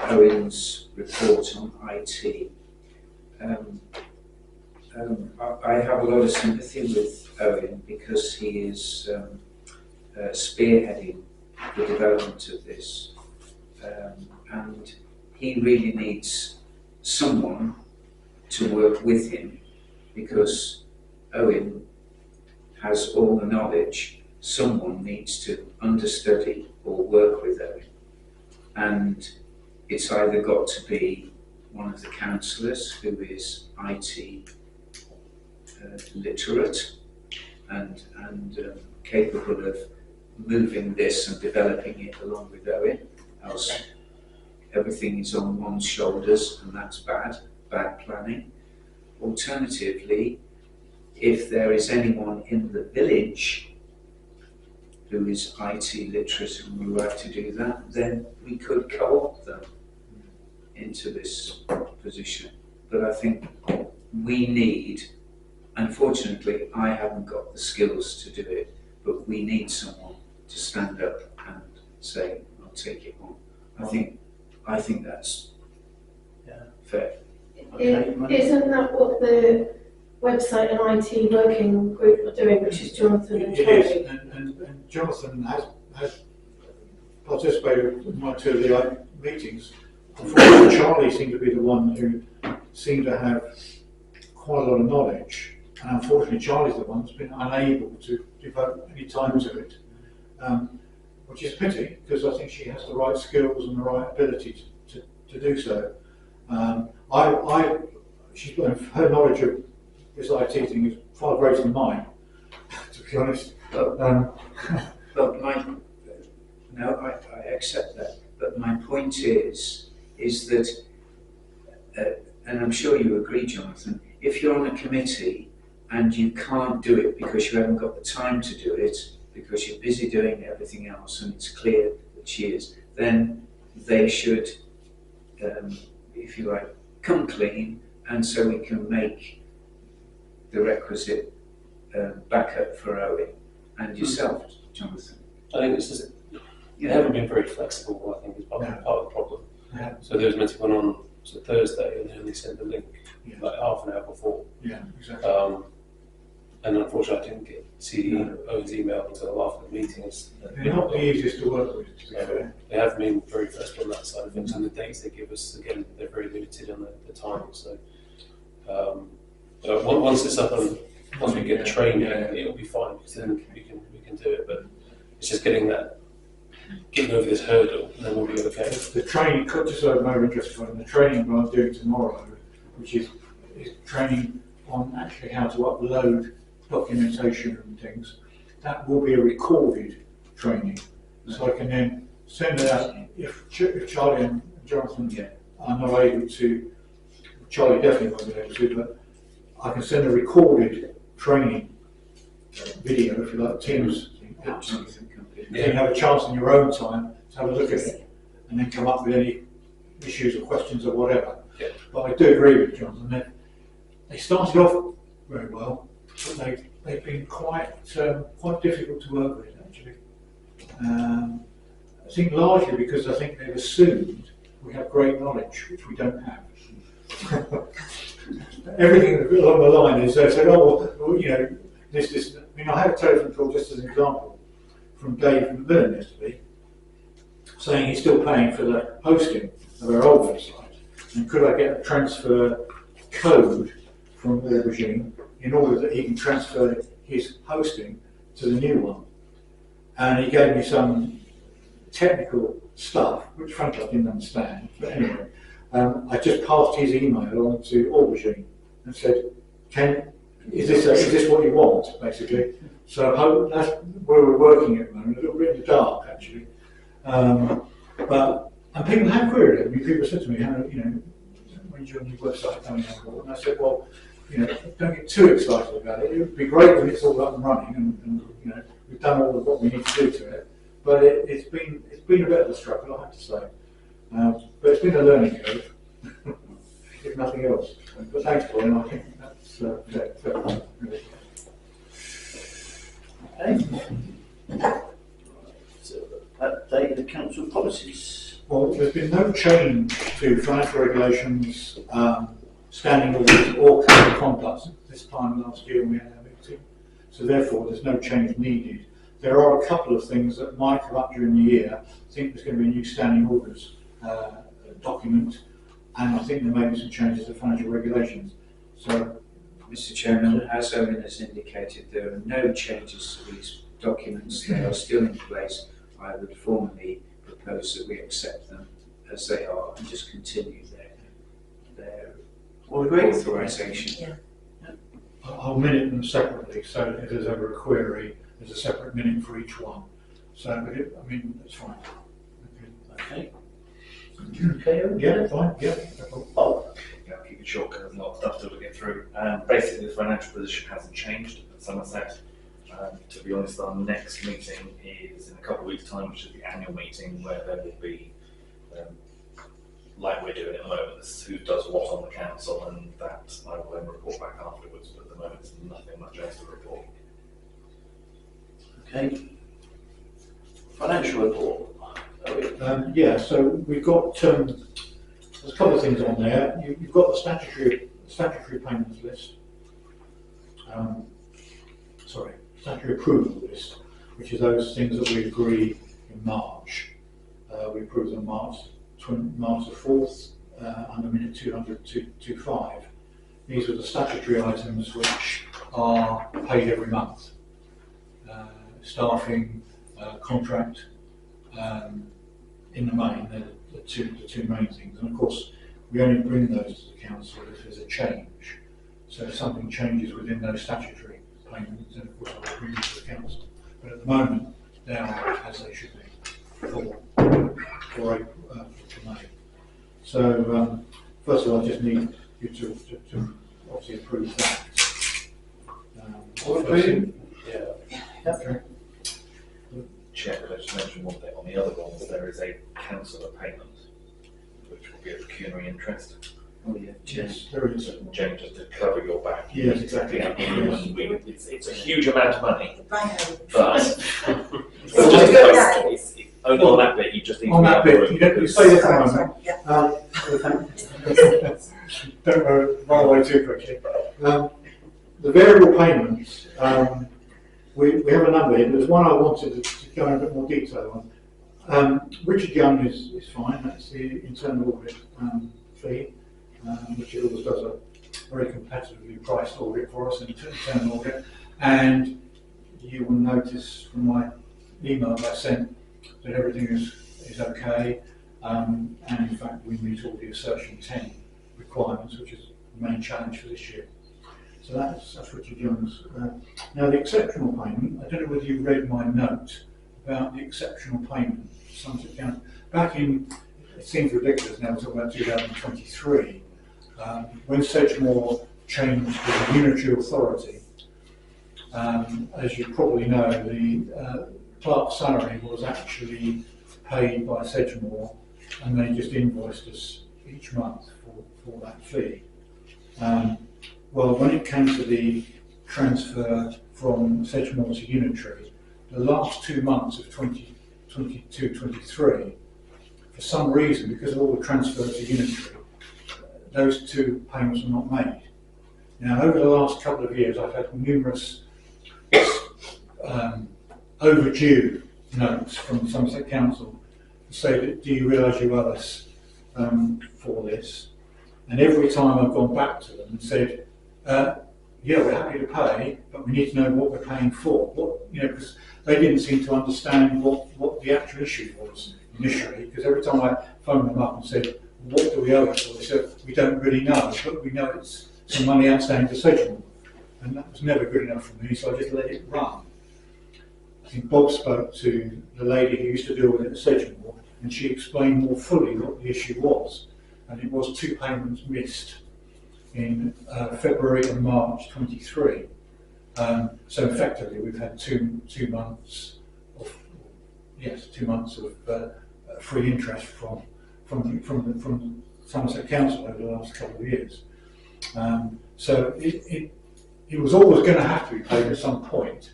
Owen's report on IT, I have a lot of sympathy with Owen because he is spearheading the development of this, and he really needs someone to work with him because Owen has all the knowledge. Someone needs to understudy or work with Owen, and it's either got to be one of the councillors who is IT literate and capable of moving this and developing it along with Owen, else everything is on one's shoulders and that's bad planning. Alternatively, if there is anyone in the village who is IT literate and would like to do that, then we could co-opt them into this position. But I think we need, unfortunately, I haven't got the skills to do it, but we need someone to stand up and say, I'll take it on. I think that's fair. Isn't that what the website and IT working group are doing, which is Jonathan and It Charlie? is, and Jonathan has participated in my 2 of the meetings. Unfortunately, Charlie seemed to be the one who seemed to have quite a lot of knowledge, and unfortunately Charlie's the one that's been unable to devote any time to it, which is a pity because I think she has the right skills and the right ability to do so. Her knowledge of this IT thing is far greater than mine, to be honest. But I accept that. But my point is that, and I'm sure you agree, Jonathan, if you're on a committee and you can't do it because you haven't got the time to do it, because you're busy doing everything else and it's clear that she is, then they should, if you like, come clean, and so we can make the requisite backup for Owen and yourself, Jonathan. I think it's just, they haven't been very flexible, I think, is part of the problem. Yeah. So there was meant to go on Thursday, and then they sent the link like half an hour before. Yeah, exactly. And unfortunately, I didn't get to see Owen's email until after the meeting. They're not the easiest to work with, to be fair. They have been very flexible on that side of things, and the dates they give us, again, they're very limited on the time. So once it's up and once we get the training, it'll be fine, because then we can do it. But it's just getting over this hurdle, and then we'll be okay. The training, just so I'm more interested in the training I'm doing tomorrow, which is training on actually how to upload documentation and things. That will be a recorded training, so I can then send it out. If Charlie and Jonathan are not able to, Charlie definitely won't be able to, but I can send a recorded training video, if you like, Teams. You can have a chance in your own time to have a look at it and then come up with any issues or questions or whatever. Yeah. But I do agree with Jonathan. They started off very well, but they've been quite difficult to work with, actually. I think largely because I think they've assumed we have great knowledge, which we don't have. Everything along the line is they said, oh, well, you know, this. I mean, I had a telephone call just as an example from Dave McMillan yesterday, saying he's still paying for the hosting of our old website, and could I get a transfer code from Aubergine in order that he can transfer his hosting to the new one. And he gave me some technical stuff, which frankly I didn't understand, but anyway, I just passed his email on to Aubergine and said, is this what you want, basically? So that's where we're working at the moment, a little bit in the dark, actually. And people have queried it. I mean, people said to me, when's your new website coming on board? And I said, well, don't get too excited about it. It would be great when it's all up and running, and we've done all of what we need to do to it. But it's been a bit of a struggle, I have to say. But it's been a learning curve, if nothing else. But thanks, Colin. I think that's fair. Really. Okay. So, update the council policies. Well, there's been no change to financial regulations, standing orders or code of conduct this time last year when we had our meeting. So therefore, there's no change needed. There are a couple of things that might come up during the year. I think there's going to be a new standing orders document, and I think there may be some changes to financial regulations. So, Mr. Chairman, as Owen has indicated, there are no changes to these documents. They are still in place. I would formally propose that we accept them as they are and just continue their All agree? authorisation. I'll minute them separately, so if there's ever a query, there's a separate minute for each one. So, I mean, that's fine. Okay. Okay. Yeah, fine, yeah. Oh, Yeah, I'll keep it short because there's a lot of stuff still to get through. Basically, the financial position hasn't changed at Somerset. To be honest, our next meeting is in a couple of weeks' time, which is the annual meeting, where there will be, like we're doing at the moment, this is who does what on the council, and that I will then report back afterwards. But at the moment, there's nothing much else to report. okay. Financial report. Yeah, so we've got there's a couple of things on there. You've got the statutory payments list. Statutory approval list, which is those things that we agreed in March. We approved them March the 4th under minute 200-25. These are the statutory items which are paid every month. Staffing, contract. In the main, they're the two main things, and of course we only bring those to the council if there's a change. So if something changes within those statutory payments, then of course I will bring them to the council. But at the moment, they are as they should be for May. So first of all, I just need you to obviously approve that. Yeah. Okay. Chair, could I just mention one thing? On the other ones, there is a councillor payment, which will be of pecuniary interest. Oh, yeah. Yes, there is. Jane, just to cover your back. Yes, exactly. It's a huge amount of money, Right. but Good it's only on that bit, you just need to On be that up the bit, room you don't because- say that for a Sorry, moment. yeah. Don't run away too quickly. The variable payments, we have a number here. There's one I wanted to go in a bit more detail on. Richard Young is fine. That's the internal audit fee, which it always does a very competitively priced audit for us, an internal audit. And you will notice from my email I sent that everything is okay. And in fact, we meet all the assertion 10 requirements, which is the main challenge for this year. So that's Richard Young's. Now the exceptional payment, I don't know whether you read my note about the exceptional payment. Back in, it seems ridiculous now, we're talking about 2023, when Sedgemoor changed to a unitary authority, as you probably know, the clerk's salary was actually paid by Sedgemoor, and they just invoiced us each month for that fee. Well, when it came to the transfer from Sedgemoor to unitary, the last 2 months of 2022-23, for some reason, because of all the transfers to unitary, those two payments were not made. Now, over the last couple of years, I've had numerous overdue notes from Somerset Council to say that, do you realise you owe us for this? And every time I've gone back to them and said, yeah, we're happy to pay, but we need to know what we're paying for. Because they didn't seem to understand what the actual issue was initially, because every time I phoned them up and said, what do we owe it for? They said, we don't really know, but we know it's some money outstanding to Sedgemoor. And that was never good enough for me, so I just let it run. I think Bob spoke to the lady who used to deal with it at Sedgemoor, and she explained more fully what the issue was. And it was 2 payments missed in February and March 23. So effectively, we've had two months of 2 months of free interest from Somerset Council over the last couple of years. So it was always going to have to be paid at some point.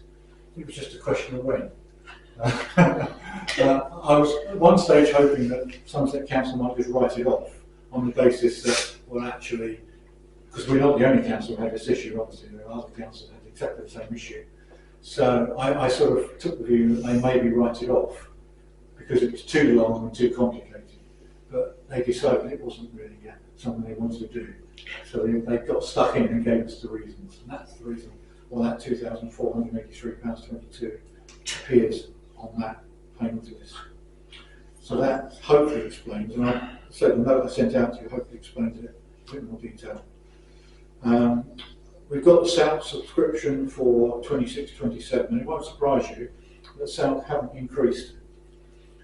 It was just a question of when. I was at one stage hoping that Somerset Council might just write it off on the basis that, well, actually, because we're not the only council who had this issue, obviously, there are other councils that had exactly the same issue. So I sort of took the view that they maybe write it off because it was too long and too complicated. But they decided it wasn't really something they wanted to do. So they got stuck in and gave us the reasons. And that's the reason why that £2,483.22 appears on that payment list. So that hopefully explains, and I said the note I sent out to you hopefully explains it in a bit more detail. We've got the South subscription for 26-27, and it won't surprise you that South haven't increased.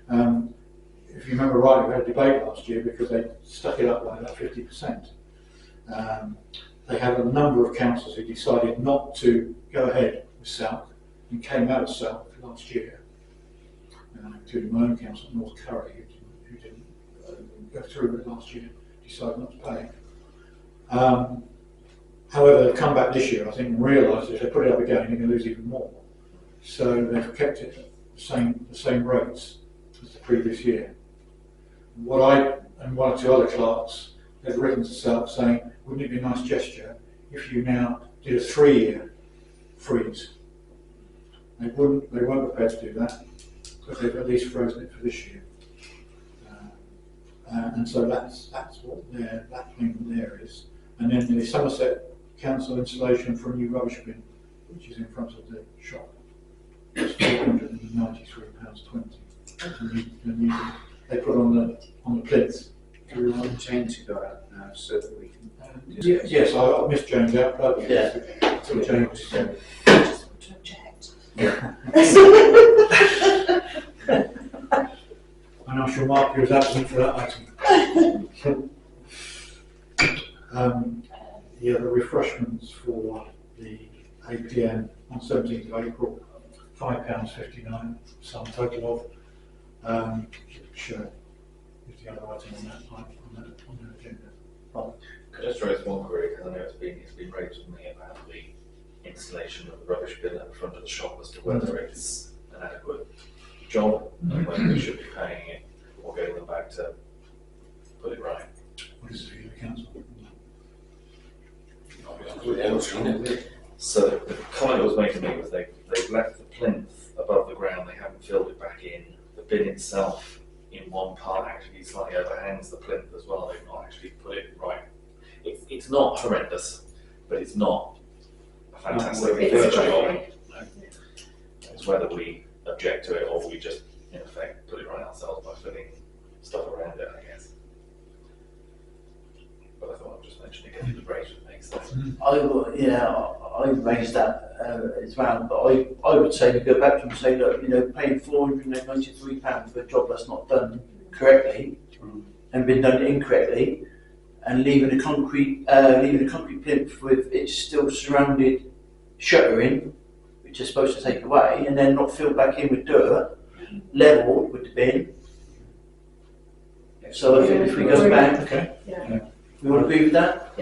If you remember right, we had a debate last year because they stuck it up by about 50%. They have a number of councils who decided not to go ahead with South and came out of South last year, including my own council, North Curry, who didn't go through with it last year, decided not to pay. However, they've come back this year, I think, and realised if they put it up again, they're going to lose even more. So they've kept it the same rates as the previous year. What I and one or two other clerks have written to South saying, wouldn't it be a nice gesture if you now did a 3-year freeze? They weren't prepared to do that, but they've at least frozen it for this year. And so that's what that payment there is. And then the Somerset Council installation for a new rubbish bin, which is in front of the shop. It's £493.20. They put on the plinth. Do we want Jane to go out now so that we can? Yes, I missed James out, but Yeah. So James. Just want to object. And I shall mark you as absent for that item. The refreshments for the APM on 17th of April, £5.59, sum total of, which is the other item on that agenda. Could I just raise one query, because I know it's been raised with me about the installation of the rubbish bin at the front of the shop as to whether it's an adequate job, and whether we should be paying it or getting them back to put it right. What is it, the council? So the comment that was made to me was they've left the plinth above the ground, they haven't filled it back in. The bin itself, in one part, actually slightly overhangs the plinth as well. They've not actually put it right. It's not horrendous, but it's not a fantastic It's job. okay. It's whether we object to it or we just, in effect, put it right ourselves by filling stuff around it, I guess. But I thought I'd just mention it because it was raised with me. So. I raised that as well, but I would say to go back to them and say, look, paying £493 for a job that's not done correctly and been done incorrectly, and leaving a concrete plinth with its still surrounded shuttering, which is supposed to take away, and then not filled back in with dirt, level with the bin. So if we go back, Okay. Yeah. we would agree with that?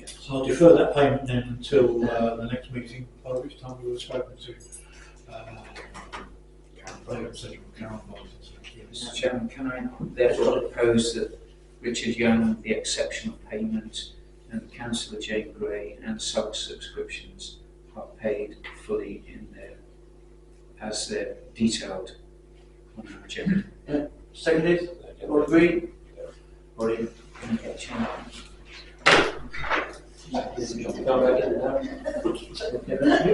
So I'll defer that payment then until the next meeting, by which time we will have spoken to Karen Bowles. Mr Chairman, can I therefore propose that Richard Young, the exceptional payment, and Councillor Jane Gray and sub-subscriptions are paid fully in there as they're detailed on our agenda? Seconded? All agree? Brilliant. Can I get a change? Yeah,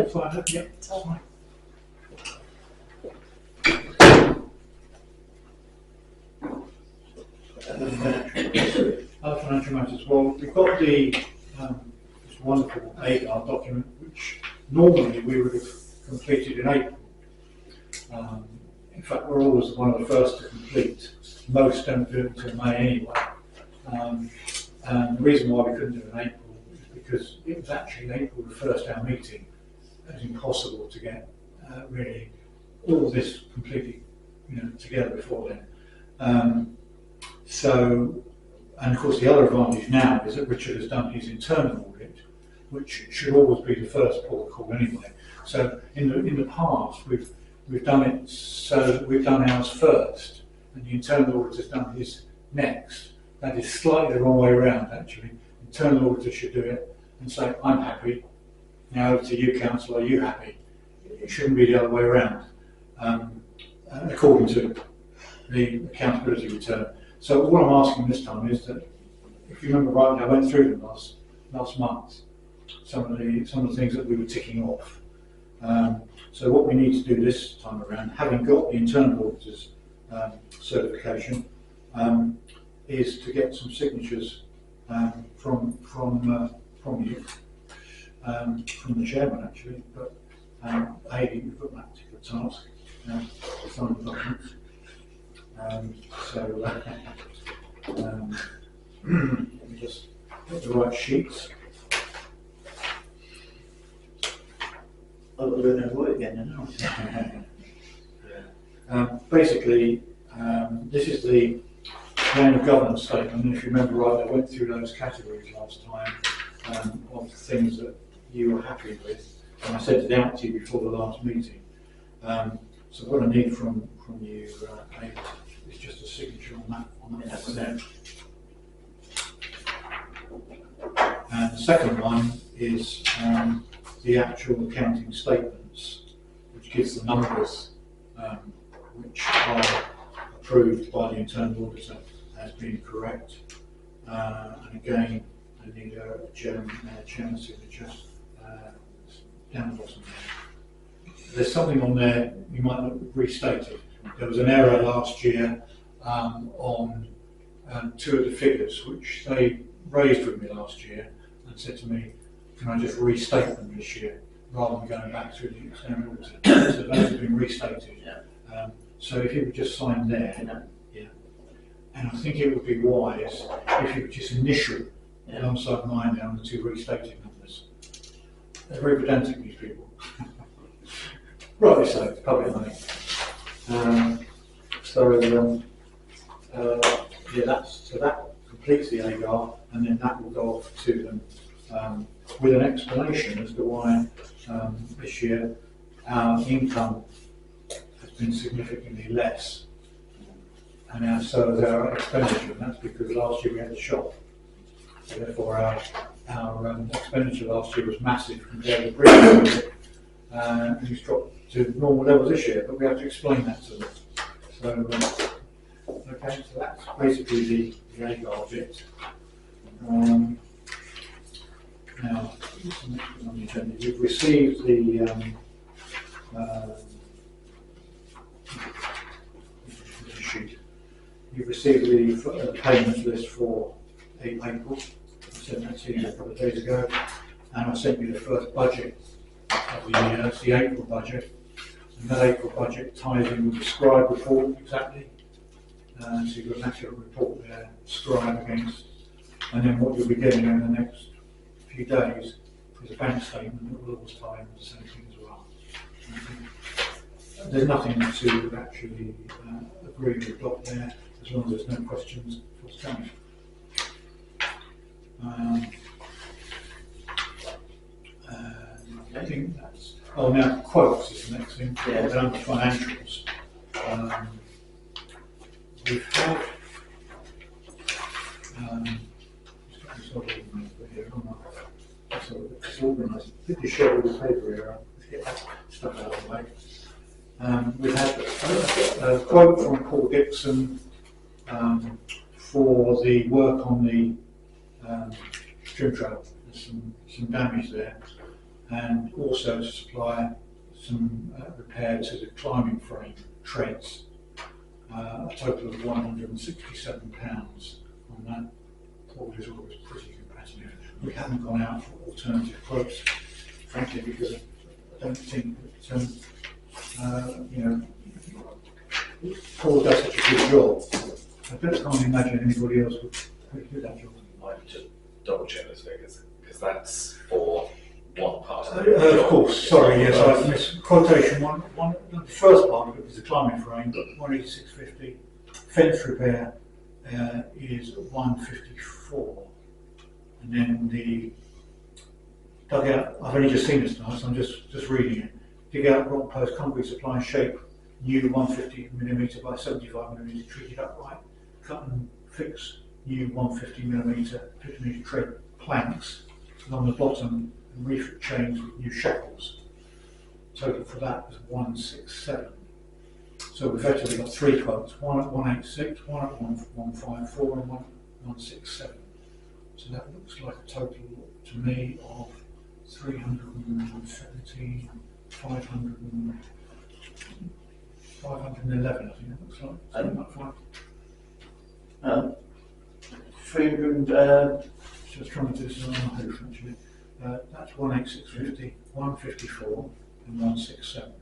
fine, yeah, that's fine. Other financial matters. Well, we've got the this wonderful AGAR document, which normally we would have completed in April. In fact, we're always one of the first to complete. Most don't do it until May anyway. And the reason why we couldn't do it in April is because it was actually April the first our meeting. It was impossible to get really all of this completely together before then. And of course the other advantage now is that Richard has done his internal audit, which should always be the first port of call anyway. So in the past we've done it so that we've done ours first and the internal auditor has done his next. That is slightly the wrong way around actually. Internal auditor should do it and say, I'm happy. Now to you, council, are you happy? It shouldn't be the other way around, according to the accountability return. So what I'm asking this time is that, if you remember rightly, I went through them last month, some of the things that we were ticking off. So what we need to do this time around, having got the internal auditor's certification, is to get some signatures from you, from the chairman actually, but Amy, we've got that particular task, to sign the documents. Let me just get the right sheets. I've got to learn how to work again now. Basically, this is the plan of governance statement, and if you remember right, I went through those categories last time of things that you were happy with, and I sent it out to you before the last meeting. So what I need from you, Kate, is just a signature on that document. And the second one is the actual accounting statements, which gives the numbers which are approved by the internal auditor as being correct. And again, I need a chairman's signature down the bottom. There's something on there you might not restate it. There was an error last year on two of the figures, which they raised with me last year and said to me, can I just restate them this year rather than going back through the external auditor? So those have been restated. So if you would just sign there, and I think it would be wise if you would just initial alongside mine down the two restated numbers. They're very pedantic, these people. Rightly so, it's public money. That completes the AGAR. and then that will go off to them with an explanation as to why this year our income has been significantly less, and so has our expenditure, and that's because last year we had the shop. So therefore our expenditure last year was massive compared to the previous year, and it's dropped to normal levels this year, but we have to explain that to them. So, okay, so that's basically the AGAR bit. Now, what's the next one on the agenda? You've received the sheet. You've received the payments list for April. I sent that to you a couple of days ago, and I sent you the first budget of the year. It's the April budget, and that April budget ties in with the scribe report exactly. So you've got an accurate report there, scribe against, and then what you'll be getting in the next few days is a bank statement that will always tie in with the same thing as well. There's nothing to actually agree or adopt there, as long as there's no questions for coming. I think that's. Oh, now quotes is the next thing. Yeah. Down to financials. We've had. So it's organised. Did you share all the paper here? Let's get that stuff out of the way. We've had a quote from Paul Dixon for the work on the trim trail. There's some damage there, and also to supply some repair to the climbing frame treads. A total of £167 on that. Paul is always pretty competitive. We haven't gone out for alternative quotes, frankly, because I don't think that Paul does such a good job. I can't imagine anybody else would do that job. I might just double check those figures, because that's for one part of Of course, sorry, yes, I missed quotation one. The first part of it was the climbing frame, 186.50. Fence repair is 154, and then the dugout. I've only just seen this tonight, so I'm just reading it. Dig out rock post concrete supply and shape, new 150mm by 75mm treated upright. Cut and fix new 150mm 50mm tread planks along the bottom. And refit chains with new shackles. Total for that is 167. So we've actually got three quotes: one at 186, one at 154, and one at 167. So that looks like a total to me of 317, 511. I think it looks like. 300. Just trying to do this on my hoof actually. That's 186.50, 154, and 167.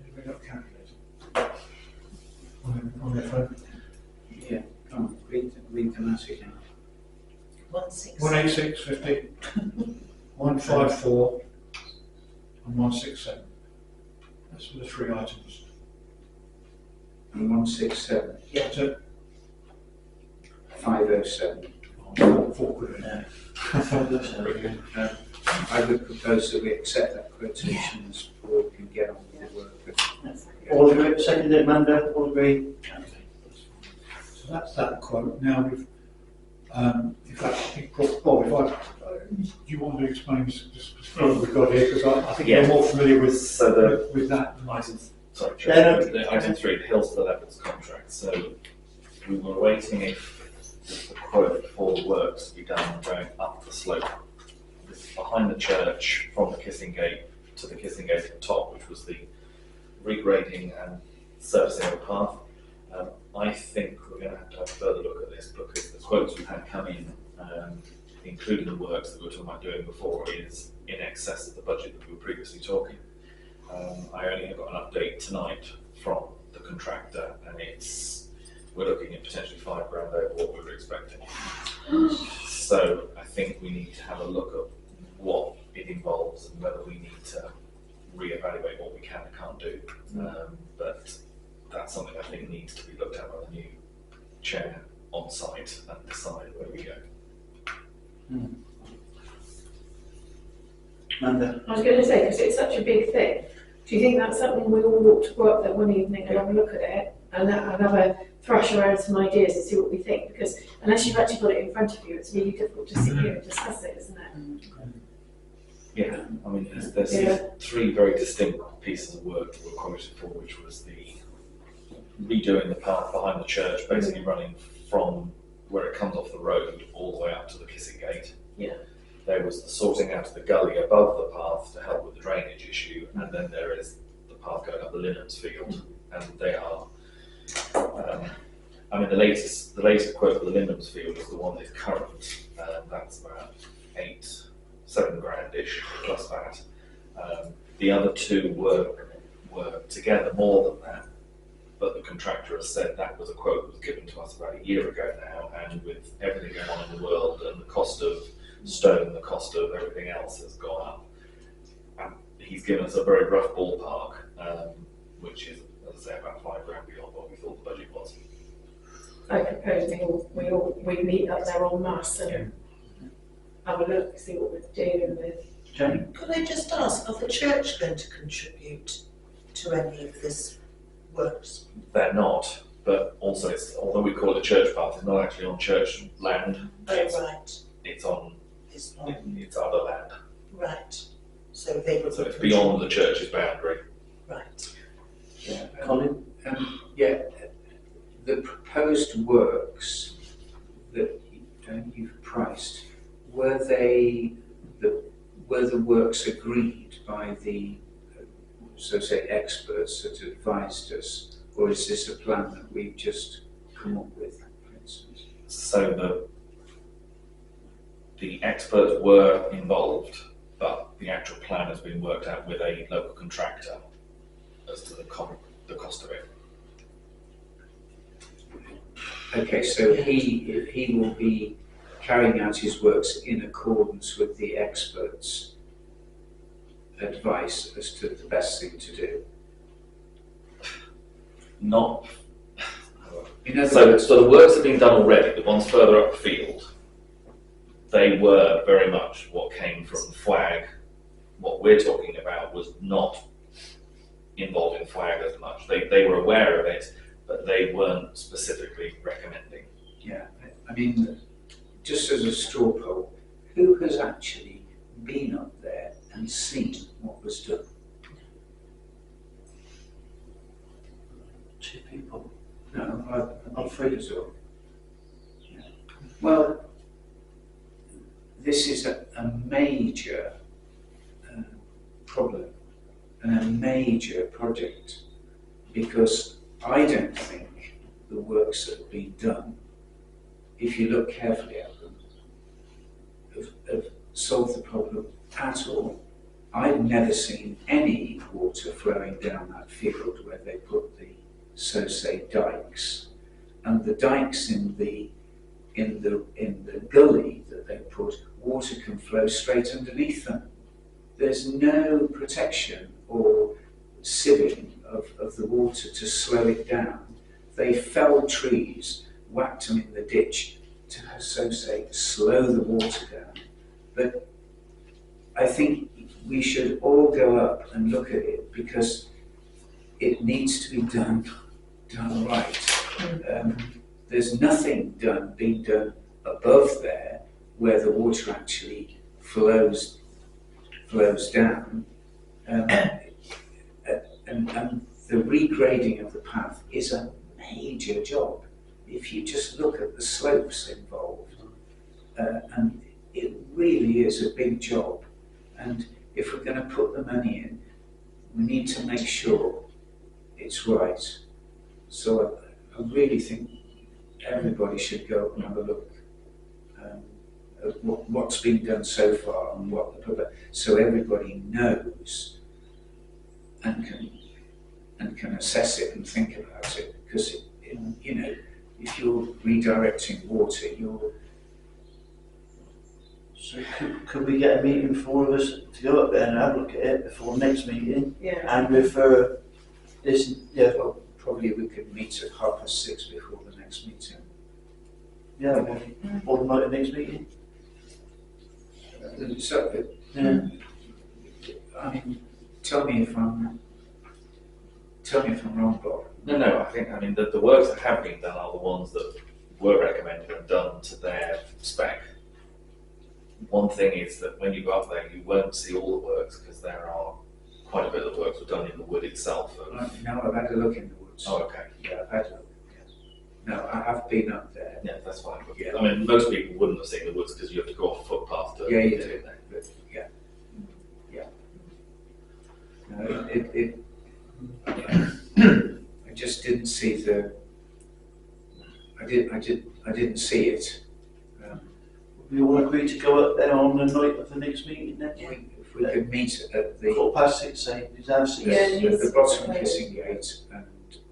Anybody got a calculator? On their phone? Yeah, come on, read the massive now. 186.50, 154, and 167. That's for the three items. And 167, That's it. 507. Four quid. Yeah. I would propose that we accept that quotation and support and get on with the work. All agree, seconded, Amanda, all agree? So that's that quote. Now we've, in fact, I think, Bob, do you want to explain just what we've got here? Because I think Yeah. you're more familiar with, So with that. Item 3, the Hills to the Levels contract. So we were waiting if the quote for the works to be done going up the slope. This is behind the church from the Kissing Gate to the Kissing Gate at the top, which was the regrading and surfacing of the path. I think we're going to have a further look at this, because the quotes we've had come in, including the works that we were talking about doing before, is in excess of the budget that we were previously talking. I only got an update tonight from the contractor, and we're looking at potentially £5,000 over what we were expecting. So I think we need to have a look at what it involves and whether we need to reevaluate what we can and can't do. But that's something I think needs to be looked at by the new chair on site and decide where we go. Amanda? I was going to say, because it's such a big thing, do you think that's something we all ought to go up there one evening and have a look at it and have a thrash around some ideas and see what we think? Because unless you've actually got it in front of you, it's really difficult to sit here and discuss it, isn't it? Yeah, I mean, there's Yeah. three very distinct pieces of work that were quoted for, which was the redoing the path behind the church, basically running from where it comes off the road all the way up to the Kissing Gate. Yeah. There was the sorting out of the gully above the path to help with the drainage issue, and then there is the path going up the Linens field, and they are. I mean, the latest quote for the Linens field is the one that's current, and that's about 7 grand-ish plus that. The other two were together more than that, but the contractor has said that was a quote that was given to us about a year ago now, and with everything going on in the world and the cost of stone, the cost of everything else has gone up. And he's given us a very rough ballpark, which is, as I say, about 5 grand beyond what we thought the budget was. I propose we meet up there en masse and have a look, see what we're doing with. Jenny? Could I just ask, are the church going to contribute to any of this works? They're not, but also although we call it a church path, it's not actually on church land. Oh, right, It's on it's not, it's other land. right. So they would. So it's beyond the church's boundary. Right. Yeah. Colin? Yeah, the proposed works that you've priced, were the works agreed by the, so say, experts that advised us, or is this a plan that we've just come up with, for instance? So the experts were involved, but the actual plan has been worked out with a local contractor as to the cost of it. Okay, so he will be carrying out his works in accordance with the experts' advice as to the best thing to do. Not. In other So words, the works have been done already, the ones further up the field, they were very much what came from FWAG. What we're talking about was not involved in FWAG as much. They were aware of it, but they weren't specifically recommending. yeah, I mean, just as a straw poll, who has actually been up there and seen what was done? 2 people. No, I'm afraid as well. Yeah. Well, this is a major problem and a major project, because I don't think the works that have been done, if you look carefully at them, have solved the problem at all. I've never seen any water flowing down that field where they put the, so say, dikes, and the dikes in the gully that they put, water can flow straight underneath them. There's no protection or sieving of the water to slow it down. They felled trees, whacked them in the ditch to, so say, slow the water down. But I think we should all go up and look at it, because it needs to be done right. There's nothing being done above there where the water actually flows down. And the regrading of the path is a major job. If you just look at the slopes involved, and it really is a big job. And if we're going to put the money in, we need to make sure it's right. So I really think everybody should go and have a look at what's been done so far and so everybody knows and can assess it and think about it. Because you know, if you're redirecting water, So could we get a meeting for all of us to go up there and have a look at it before the next meeting Yeah. and refer this, yeah, well, probably we could meet at 6:30 before the next meeting. yeah, or the next meeting? So, Yeah. I mean, tell me if I'm wrong, Bob. No, I mean, the works that have been done are the ones that were recommended and done to their spec. One thing is that when you go up there, you won't see all the works because there are quite a bit of the works were done in the wood itself. No, I've had a look in the woods. Oh, okay. Yeah, I've had a look, yes. No, I have been up there. Yeah, that's fine. But, Yeah. I mean, most people wouldn't have seen the woods because you have to go off a footpath to Yeah, you get do. in there. But, yeah. No, I just didn't see I didn't see it. We all agree to go up there on the night of the next meeting then? If we could meet at the 6:15, say, is that 6? Yeah, at the it's- bottom kissing gate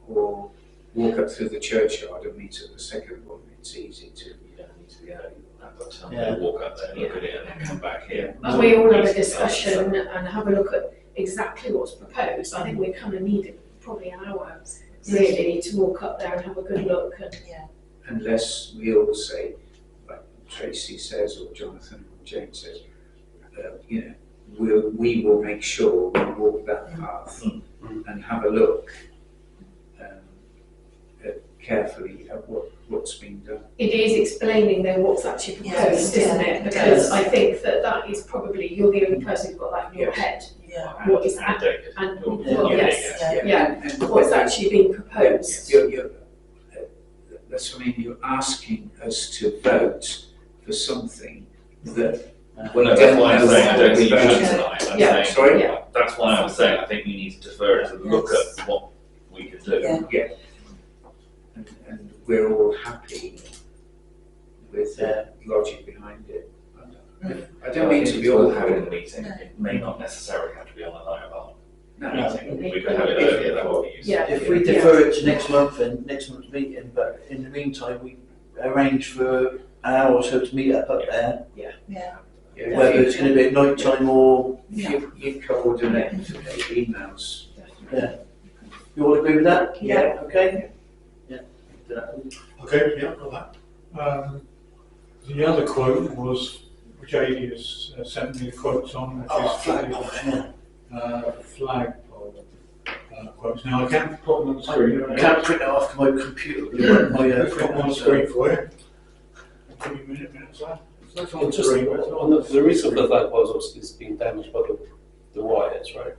or walk up through the churchyard and meet at the second one. It's easy to. You don't need to be early. But Yeah. walk up there, look at it, and then come back here. And we all have a discussion and have a look at exactly what's proposed. I think we kind of need probably an hour really to walk up there and have a good look. And Unless we all say, like Tracy says or Jonathan or James says, we will make sure we walk that path and have a look carefully at what's been done. it is explaining though what's actually proposed, Yes, isn't yeah, it? Because yes. I think that is probably, you're the only person who's got that in your Yes. head. Yeah. What is and David. And, You're- well, you're- yes, Yeah. yeah, what's actually being proposed. That's what I mean, you're asking us to vote for something that. Well, no, that's why I'm Don't saying I don't think you know. should tonight. I'm Yeah. saying, Sorry? Yeah. that's why I'm saying I think we need to defer to look Yes. at what we can do. Yeah. And we're all happy with the logic behind it. I don't mean to be all having happy. the meeting. It may not necessarily have to be on a night of our No, meeting. We could have it earlier, that would be useful. Yeah. If we defer it to next month and next month's meeting, but in the meantime, we arrange for an hour or so to meet up there, Yeah. yeah, whether it's going to be at night time or, you coordinate emails. you all agree with that? Yeah. Okay? Okay, yeah, got that. The other quote was, which Amy has sent me the quotes on, which Oh, is flagpole, yeah. flagpole quotes. Now, I can't put them on the screen. I can't print it off my computer, but it won't my I'll put them on the screen for you. Give me a minute, so. That's on the Just screen. on the reason for the flagpole is obviously it's been damaged by the wires, right?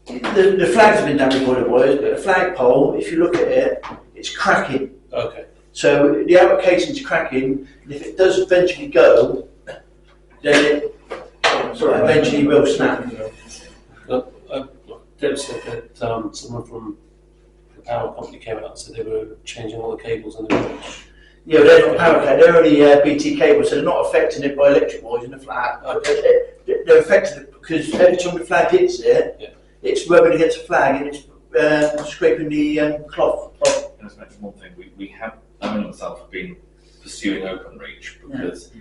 The flags have been damaged by the wires, but the flagpole, if you look at it, it's cracking. Okay. So the application's cracking, and if it does eventually go, then it eventually will snap. Deb said that someone from the power company came out and said they were changing all the cables in the bridge. Yeah, but they're not power cable, they're only BT cables, so they're not affecting it by electric wires in the flag. They're affecting it because every time the flag hits it, it's rubbing against the flag and it's scraping the cloth. Can I just mention one thing? We have, I and myself have been pursuing OpenReach because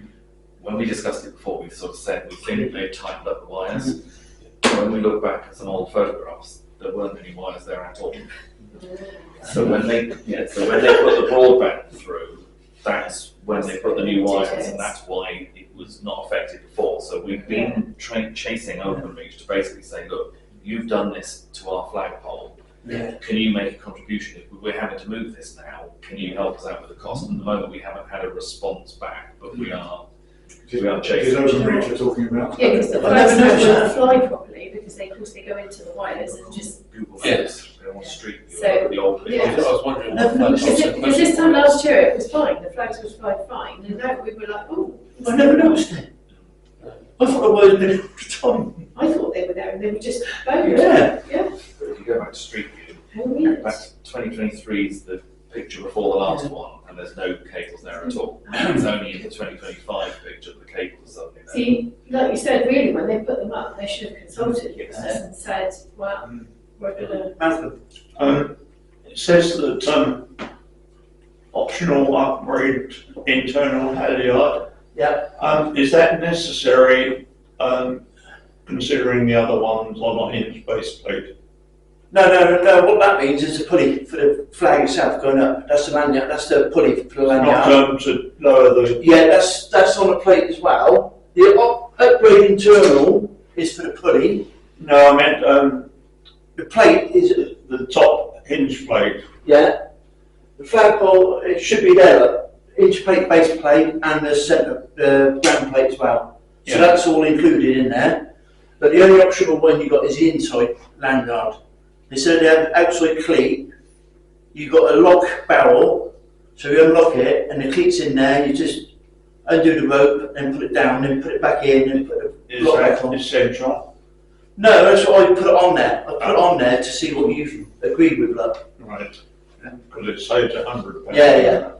when we discussed it before, we sort of said we think they've tightened up the wires. When we look back at some old photographs, there weren't any wires there at all. So when they put the broadband through, that's when they put the new wires, and that's why it was not affected before. So we've been chasing OpenReach to basically say, look, you've done this to our flagpole. Yeah. Can you make a contribution? If we're having to move this now, can you help us out with the cost? And at the moment, we haven't had a response back, but we are chasing. Is OpenReach you're talking about? Yeah, because the I never flags noticed don't that. fly properly because they, of course, they go into the wires and just. Google Yes. Maps, they're on street view, So, the old yeah. I was wondering No, what no, flagpole Because this time last year it was fine, the flags was flying fine, and now we were like, oh. I never noticed it. I thought the wires had been all the time. I thought they were there and they were just boned. Yeah. But if you go back to street view, How weird. back to 2023 is the picture before the last one, and there's no cables there at all. It's only in the 2025 picture that the cables are suddenly there. See, like you said, really, when they put them up, they should have consulted Yes. us and said, well, we're gonna. Malcolm. It says that optional upgrade internal halyard. Yeah. Is that necessary, considering the other ones are not in base plate? No. What that means is a pulley for the flag itself going up. That's the lanyard. That's the pulley for the lanyard. Not to lower the. Yeah, that's on a plate as well. The upgrade internal is for the pulley. No, I meant, The plate is, the top hinge plate. yeah. The flagpole, it should be there, hinge plate, base plate, and the centre, ground plate as well. So Yeah. that's all included in there. But the only optional one you got is the inside lanyard. Instead of the outside cleat, you've got a lock barrel, so you unlock it, and the cleat's in there, you just undo the rope, and put it down, then put it back in, and put the Is lock back that on. essential? No, that's why I put it on there. I put it on there to see what you've agreed with, love. Right. Because it saves £100. Yeah,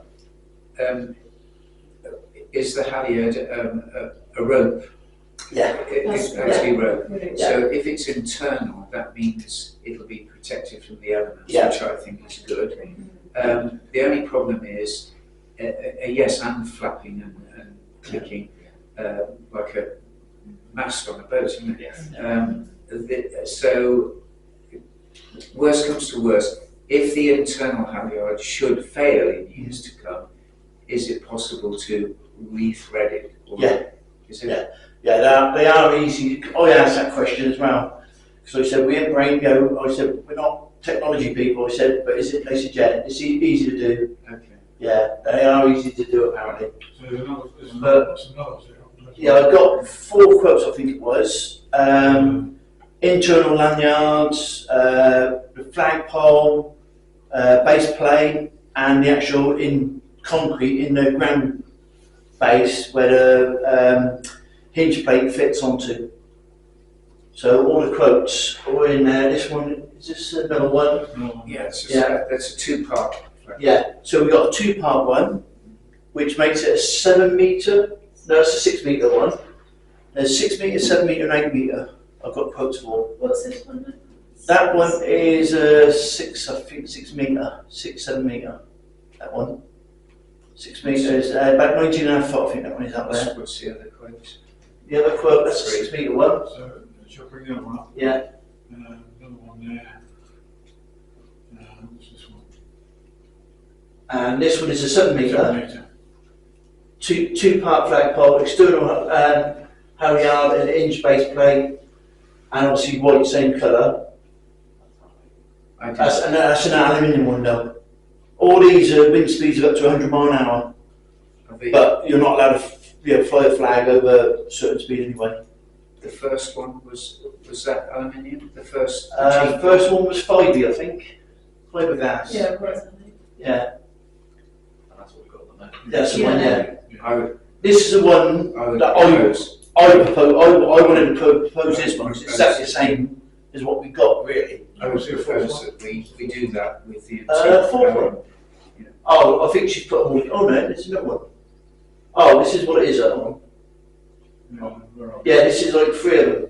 yeah. Is the halyard a rope? Yeah. It's actually rope. Yeah. So if it's internal, that means it'll be protected from the elements, Yeah. which I think is good. The only problem is a yes and flapping and clicking, like a mast on a boat, isn't it? Yes. So, worst comes to worst, if the internal halyard should fail in years to come, is it possible to rethread it? Or Yeah. Is it? Yeah. Yeah, they are easy. I asked that question as well. So I said, we in Brent go, I said, we're not technology people. I said, but is it, they said, yeah, it's easy to do. Okay. Yeah, they are easy to do apparently. So there's another, Yeah, I got 4 quotes, I think it was. Internal lanyards, the flagpole, base plate, and the actual in concrete in the ground base where the hinge plate fits onto. So all the quotes are in there. This one, is this another one? Yeah, it's Yeah. that's a two-part. Yeah, so we've got a 2-part one, which makes it a 7 metre, no, it's a 6 metre one. There's 6 metre, 7 metre, and 8 metre. I've got quotes for. What's this one then? That one is a 6, I think 6 metre, 6, 7 metre. That one. 6 metres, about 19.5 foot, I think that one is up there. What's the other quote? The other quote, that's a 6 metre one. So, shall I bring the other one up? Yeah. Another one there. What's this one? And this one is a 7 metre. 7 metre. Two-part flagpole, external halyard and hinge base plate, and obviously white, same colour. That's an aluminium one though. All these wind speeds are up to 100 mile an hour, but you're not allowed to fly a flag over a certain speed anyway. The first one was that aluminium? The first? First one was 5E, I think. Fiberglass. Yeah, right. Yeah, That's what we've got at the moment. that's the one. Yeah. I would, This is the one I would that propose. I wanted to propose this one. 'Cause it's exactly the same as what we got, really. I would propose that we do that with the. Fourth one. Oh, I think she's put them all. Oh no, there's another one. Oh, this is what it is. That one. Where are we? Yeah, this is like 3 of them.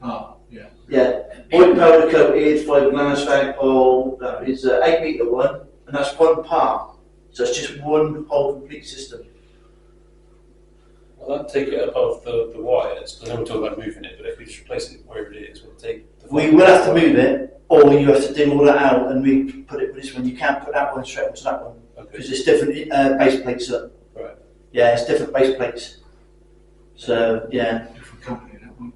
Ah, yeah. Yeah, white powder coated, fiberglass flagpole. That is 8 metre one, and that's one part. So it's just one whole complete system. Well, I'd take it above the wires, because I know we're talking about moving it, but if we just replace it where it is, we'll take the. We will have to move it, or you have to dig all that out and put it with this one. You can't put that one straight onto that one Okay, because it's different base plates. Up. right. Yeah, it's different base plates. So yeah, Different company, that one.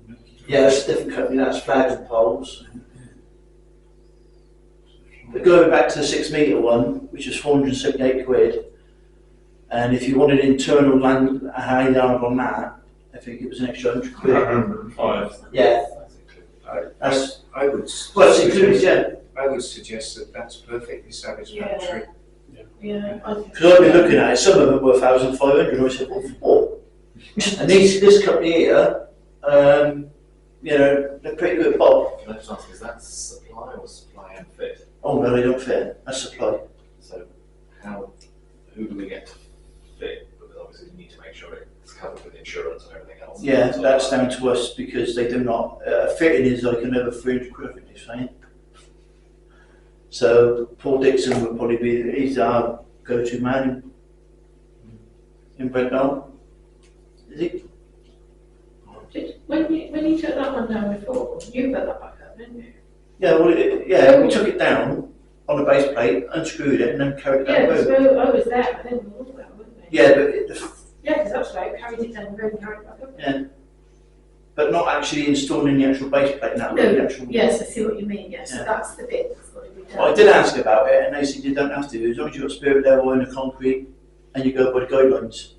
yeah, that's a different company. That's flags and poles. But going back to the 6 metre one, which is 478 quid, and if you wanted internal halyard on that, I think it was an extra 100 quid. 105. Yeah, That's, I would. well, it's included, yeah. I would suggest that that's perfectly satisfactory. Yeah, I think. Because I've been looking at it, some of them were 1,500, and I said, well, what? And this company here, you know, they're pretty good, Bob. Can I just ask, is that supply or supply and fit? Oh no, they don't fit. That's supply. So who do we get to fit? Because obviously we need to make sure it's covered with insurance and everything else. Yeah, So, that's down to us because they do not. Fitting is like another 300 quid, I think they're saying. So Paul Dixon would probably be, he's our go-to man in Brent Knoll. Is he? When you took that one down before, you put that back up, didn't you? Yeah, well, yeah, we took it down on the base plate, unscrewed it, and then carried it down Yeah, the because road. I was there, I didn't know that, wasn't it? Yeah, but Yeah, because that's right, carried it down the road and carried it back up. yeah, but not actually installing the actual base plate, and that No, the actual. yes, I see what you mean, yes, Yeah. so that's the bit that's got to be done. Well, I did ask about it, and they said you don't have to, as long as you've got spirit level in the concrete, and you go by the guidelines.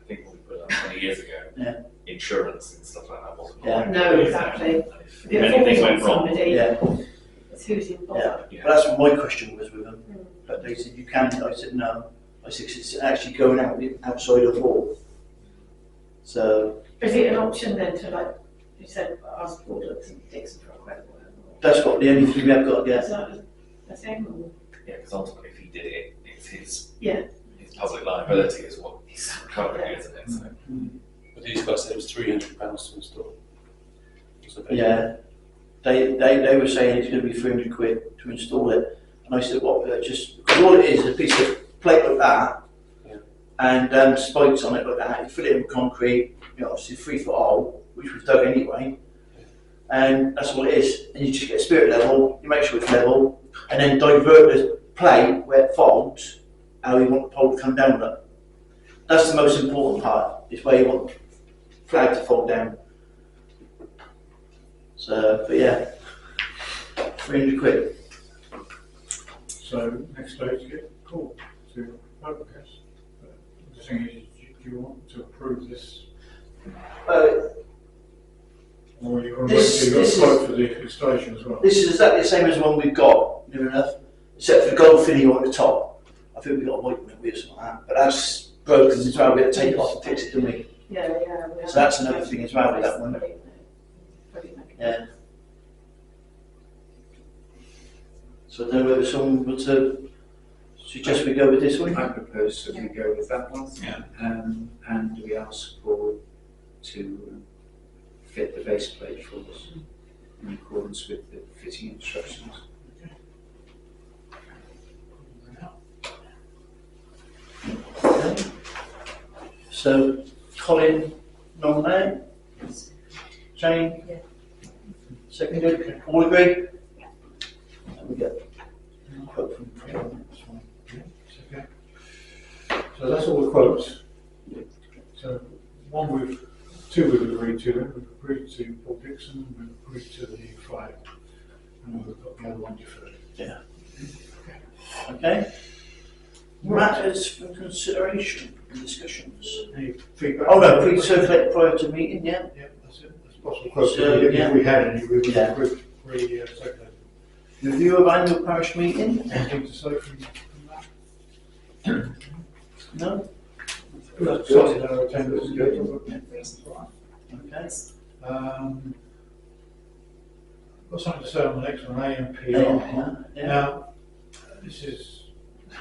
I think when we put it up 20 years ago, Yeah. insurance and stuff like that wasn't. Yeah. on. No, exactly. And If if it anything falls on went wrong, somebody, Yeah, it's who's involved. yeah. But that's what my question was with them. Mm. But they said you can. I said no. I said 'cause it's actually going out outside of the wall. So Is it an option then to, like you said, ask Bordeaux and Dixon for a quote or whatever? that's what the only thing we have got to Is get. that a thing or? yeah, because ultimately if he did it, it's his Yeah. public liability is what he's covering, isn't it? So, But these guys said it was £300 to install. So they- Yeah. They were saying it's going to be 300 quid to install it, and I said what? Just because all it is a piece of plate like that, Yeah. and spikes on it like that. You fill it in with concrete. You know, obviously 3-foot hole, which we've dug anyway. And that's all it is. And you just get spirit level, you make sure it's level, and then divert the plate where it folds, how you want the pole to come down with it. That's the most important part, is where you want the flag to fold down. So, but yeah, 300 quid. So next stage, get called to vote, I guess. But the thing is, do you want to approve this, or you want to wait till you got a quote for the installation as well? This is exactly the same as the one we've got, near enough, except for the gold filling at the top. I think we've got a white one with something like that, but that's broken as well. We have to take it off and fix it, didn't we? Yeah, yeah. we So that's have- another thing as well with that one. Probably make it- Yeah. So I don't know whether someone would suggest we go with this one. I propose that we go with that one. Yeah. And we ask Paul to fit the base plate for us in accordance with the fitting instructions. Okay. So, Colin, nominate. Jane? Yeah. Seconded, all agree? And we get a quote from Okay. So that's all the quotes. So two we've agreed to, then we've agreed to Paul Dixon, we've agreed to the flag, and we've got the other one deferred. Okay. Matters for consideration and discussions. Any feedback? Oh no, pre-circulate prior to meeting, yeah? Yeah, that's it, that's possible quotes, So, if we had any, we would Yeah. re-circulate. Review of annual parish meeting? Anything to say from that? No? That's good, our attendance is good. Okay. Got something to say on the next one, AMPR. Yeah. Now, this is,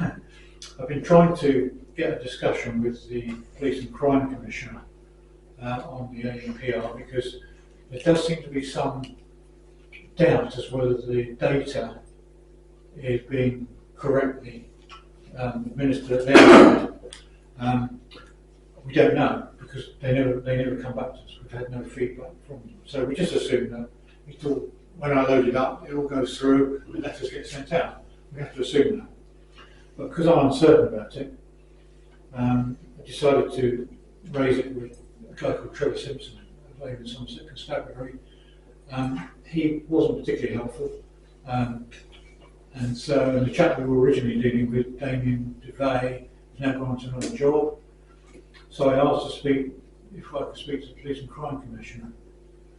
I've been trying to get a discussion with the Police and Crime Commissioner on the AMPR, because there does seem to be some doubt as whether the data is being correctly administered at their end. We don't know, because they never come back to us. We've had no feedback from them. So we just assume that it all, when I load it up, it all goes through and the letters get sent out. We have to assume that. But because I'm uncertain about it, I decided to raise it with a guy called Trevor Simpson, who lives in Somerset Constabulary. He wasn't particularly helpful. And so the chap we were originally dealing with, Damien DeVay, has now gone on to another job. So I asked to speak, if I could speak to the Police and Crime Commissioner.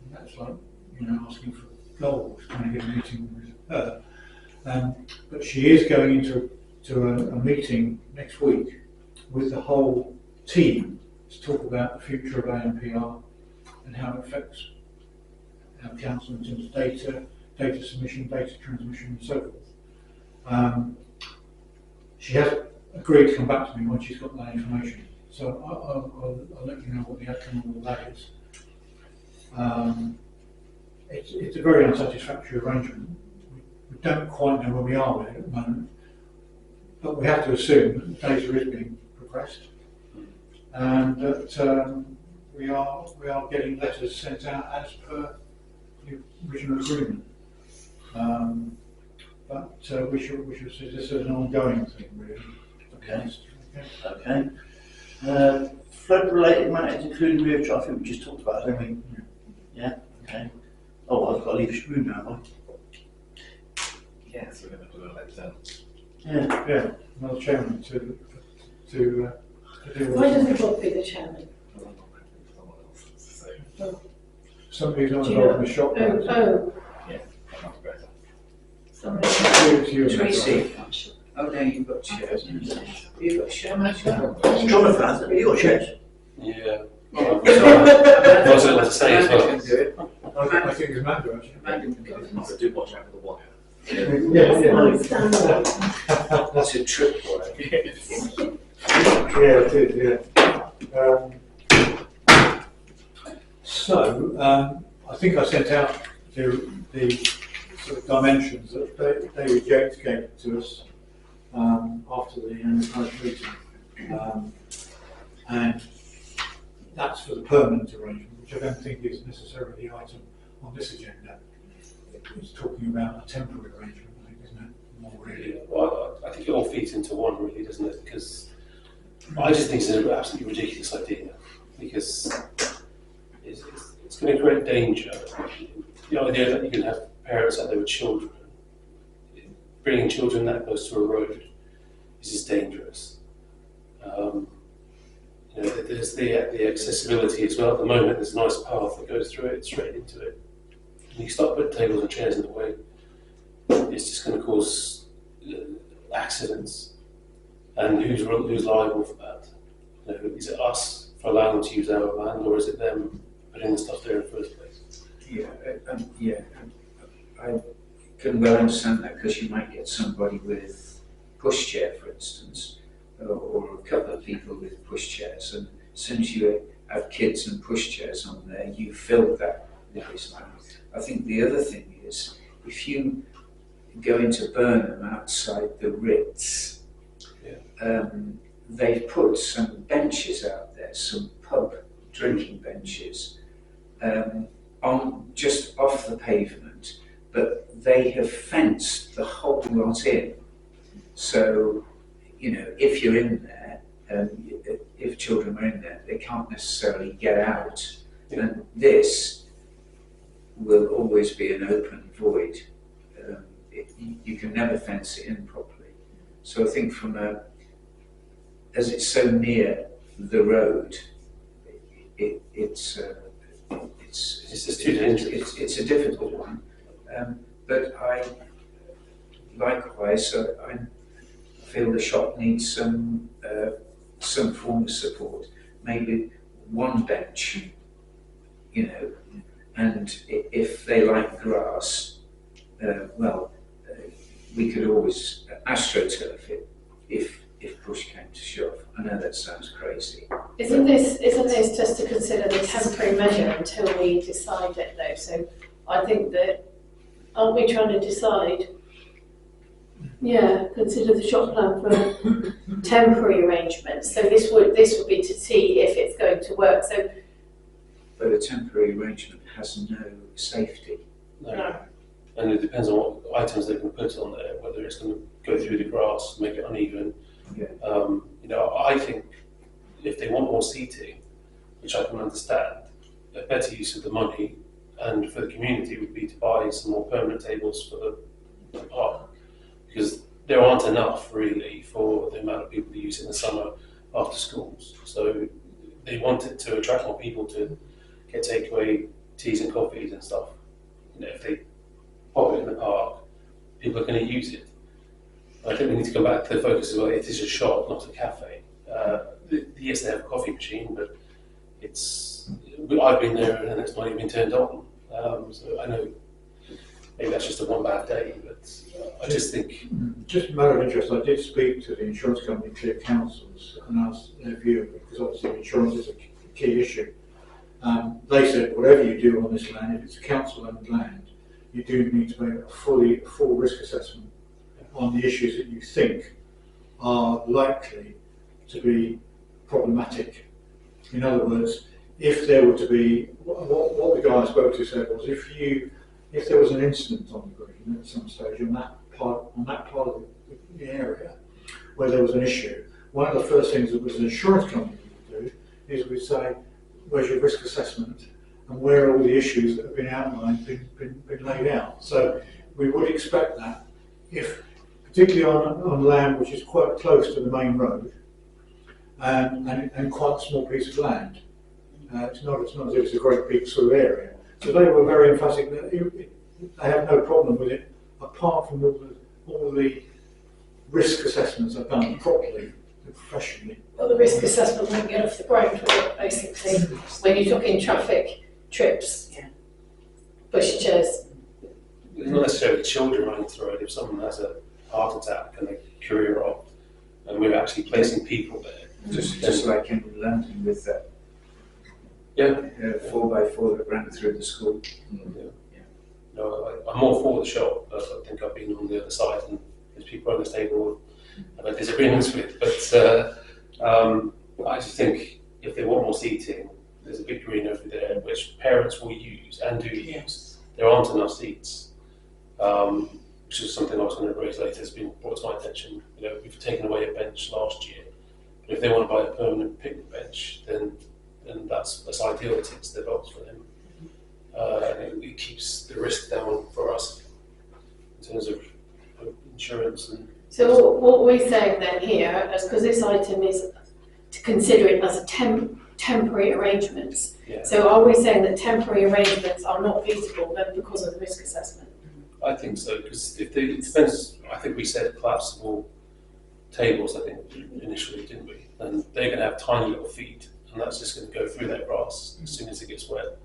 And that's like, asking for gold, trying to get a meeting with her. But she is going into a meeting next week with the whole team to talk about the future of AMPR and how it affects our council in terms of data submission, data transmission and so forth. She has agreed to come back to me when she's got that information. So I'll let you know what the outcome of all that is. It's a very unsatisfactory arrangement. We don't quite know where we are with it at the moment, but we have to assume that the data is being progressed and that we are getting letters sent out as per the original agreement. But we should see this as an ongoing thing, really. Okay. Okay. Flood-related matters, including rear traffic, we just talked about, didn't we? to leave this room now, haven't Yes, we're going to do a later. I? Yeah. Yeah, another chairman to deal with. Why doesn't Bob be the chairman? Somebody's not Do you involved in the shop. Oh, Yeah, that might be better. sorry. You and Tracy. Tracy. Oh, no, you've got chairs. You've got chairs. It's drummer fans, have you got chairs? Yeah. Oh, I was going to say as well. can do it. I think it's Amanda actually. Amanda can do it. So do watch out for the wire. Yeah, That's a tripwire. yeah, it is, yeah. So, I think I sent out the sort of dimensions that they gave to us after the annual parish meeting. And that's for the permanent arrangement, which I don't think is necessarily the item on this agenda. It's talking about a temporary arrangement, I think, isn't it? More really. Well, I think it all feeds into one, really, doesn't it? Because I just think it's an absolutely ridiculous idea. Because it's going to create danger. The idea that you can have parents out there with children, bringing children that close to a road is just dangerous. There's the accessibility as well. At the moment, there's a nice path that goes through it, straight into it. And you start putting tables and chairs in the way, it's just going to cause accidents. And who's liable for that? Is it us for allowing them to use our land, or is it them putting the stuff there in the first place? I can well understand that, because you might get somebody with pushchair, for instance, or a couple of people with pushchairs, and as soon as you have kids and pushchairs on there, you fill that place. I think the other thing is, if you go into Burnham outside the Ritz, they've put some benches out there, some pub drinking benches, on just off the pavement, but they have fenced the whole lot in. So, if you're in there, if children are in there, they can't necessarily get out. And this will always be an open void. You can never fence it in properly. So I think as it's so near the road, it's just too dangerous. It's a difficult one. But likewise, I feel the shop needs some form of support. Maybe one bench, and if they like grass, we could always astroturf it if push came to shove. I know that sounds crazy. Isn't this just to consider the temporary measure until we decide it though? So I think that, aren't we trying to decide? Yeah, consider the shop plan for temporary arrangements. So this would be to see if it's going to work. So, but a temporary arrangement has no safety. No. And it depends on what items they're going to put on there, whether it's going to go through the grass, make it uneven. Yeah. I think if they want more seating, which I can understand, a better use of the money and for the community would be to buy some more permanent tables for the park, because there aren't enough really for the amount of people who use it in the summer after schools. So they want it to attract more people to get takeaway teas and coffees and stuff. If they pop it in the park, people are going to use it. I think we need to go back to the focus as well. It is a shop, not a cafe. Yes, they have a coffee machine, but I've been there and it's not even been turned on. So I know maybe that's just a one bad day, but I just think... Just a matter of interest, I did speak to the insurance company, Clear Councils, and asked their view, because obviously insurance is a key issue. They said whatever you do on this land, if it's a council-owned land, you do need to make a full risk assessment on the issues that you think are likely to be problematic. In other words, if there were to be, what the guy I spoke to said was, if there was an incident on the green at some stage on that part of the area where there was an issue, one of the first things that an insurance company would do is we'd say, where's your risk assessment, and where all the issues that have been outlined been laid out. So we would expect that if, particularly on land which is quite close to the main road, and quite a small piece of land. It's not as if it's a great big sort of area. So they were very emphatic that they have no problem with it, apart from all the risk assessments are done properly and professionally. Well, the risk assessment won't get off the ground, will it, basically, when you're talking traffic, trips, Yeah. pushchairs. It's not necessarily children running through it. If someone has a heart attack and they career off, and we're actually placing people there. Just like in London with that 4x4 that ran through the school. No, I'm all for the shop. I think I've been on the other side, and there's people on this table I've had disagreements with. But I just think if they want more seating, there's a big green over there which parents will use and do use. Yes. There aren't enough seats, which is something I was going to raise later. Has been brought to my attention. You know, we've taken away a bench last year, but if they want to buy a permanent picnic bench, then that's ideal. It ticks the box for them. And it keeps the risk down for us in terms of insurance and. So what we're saying then here, because this item is to consider it as a temporary arrangements. Yeah. So are we saying that temporary arrangements are not feasible then because of the risk assessment? I think so, because it depends. I think we said collapsible tables. I think initially, didn't we? And they're going to have tiny little feet, and that's just going to go through that grass as soon as it gets wet,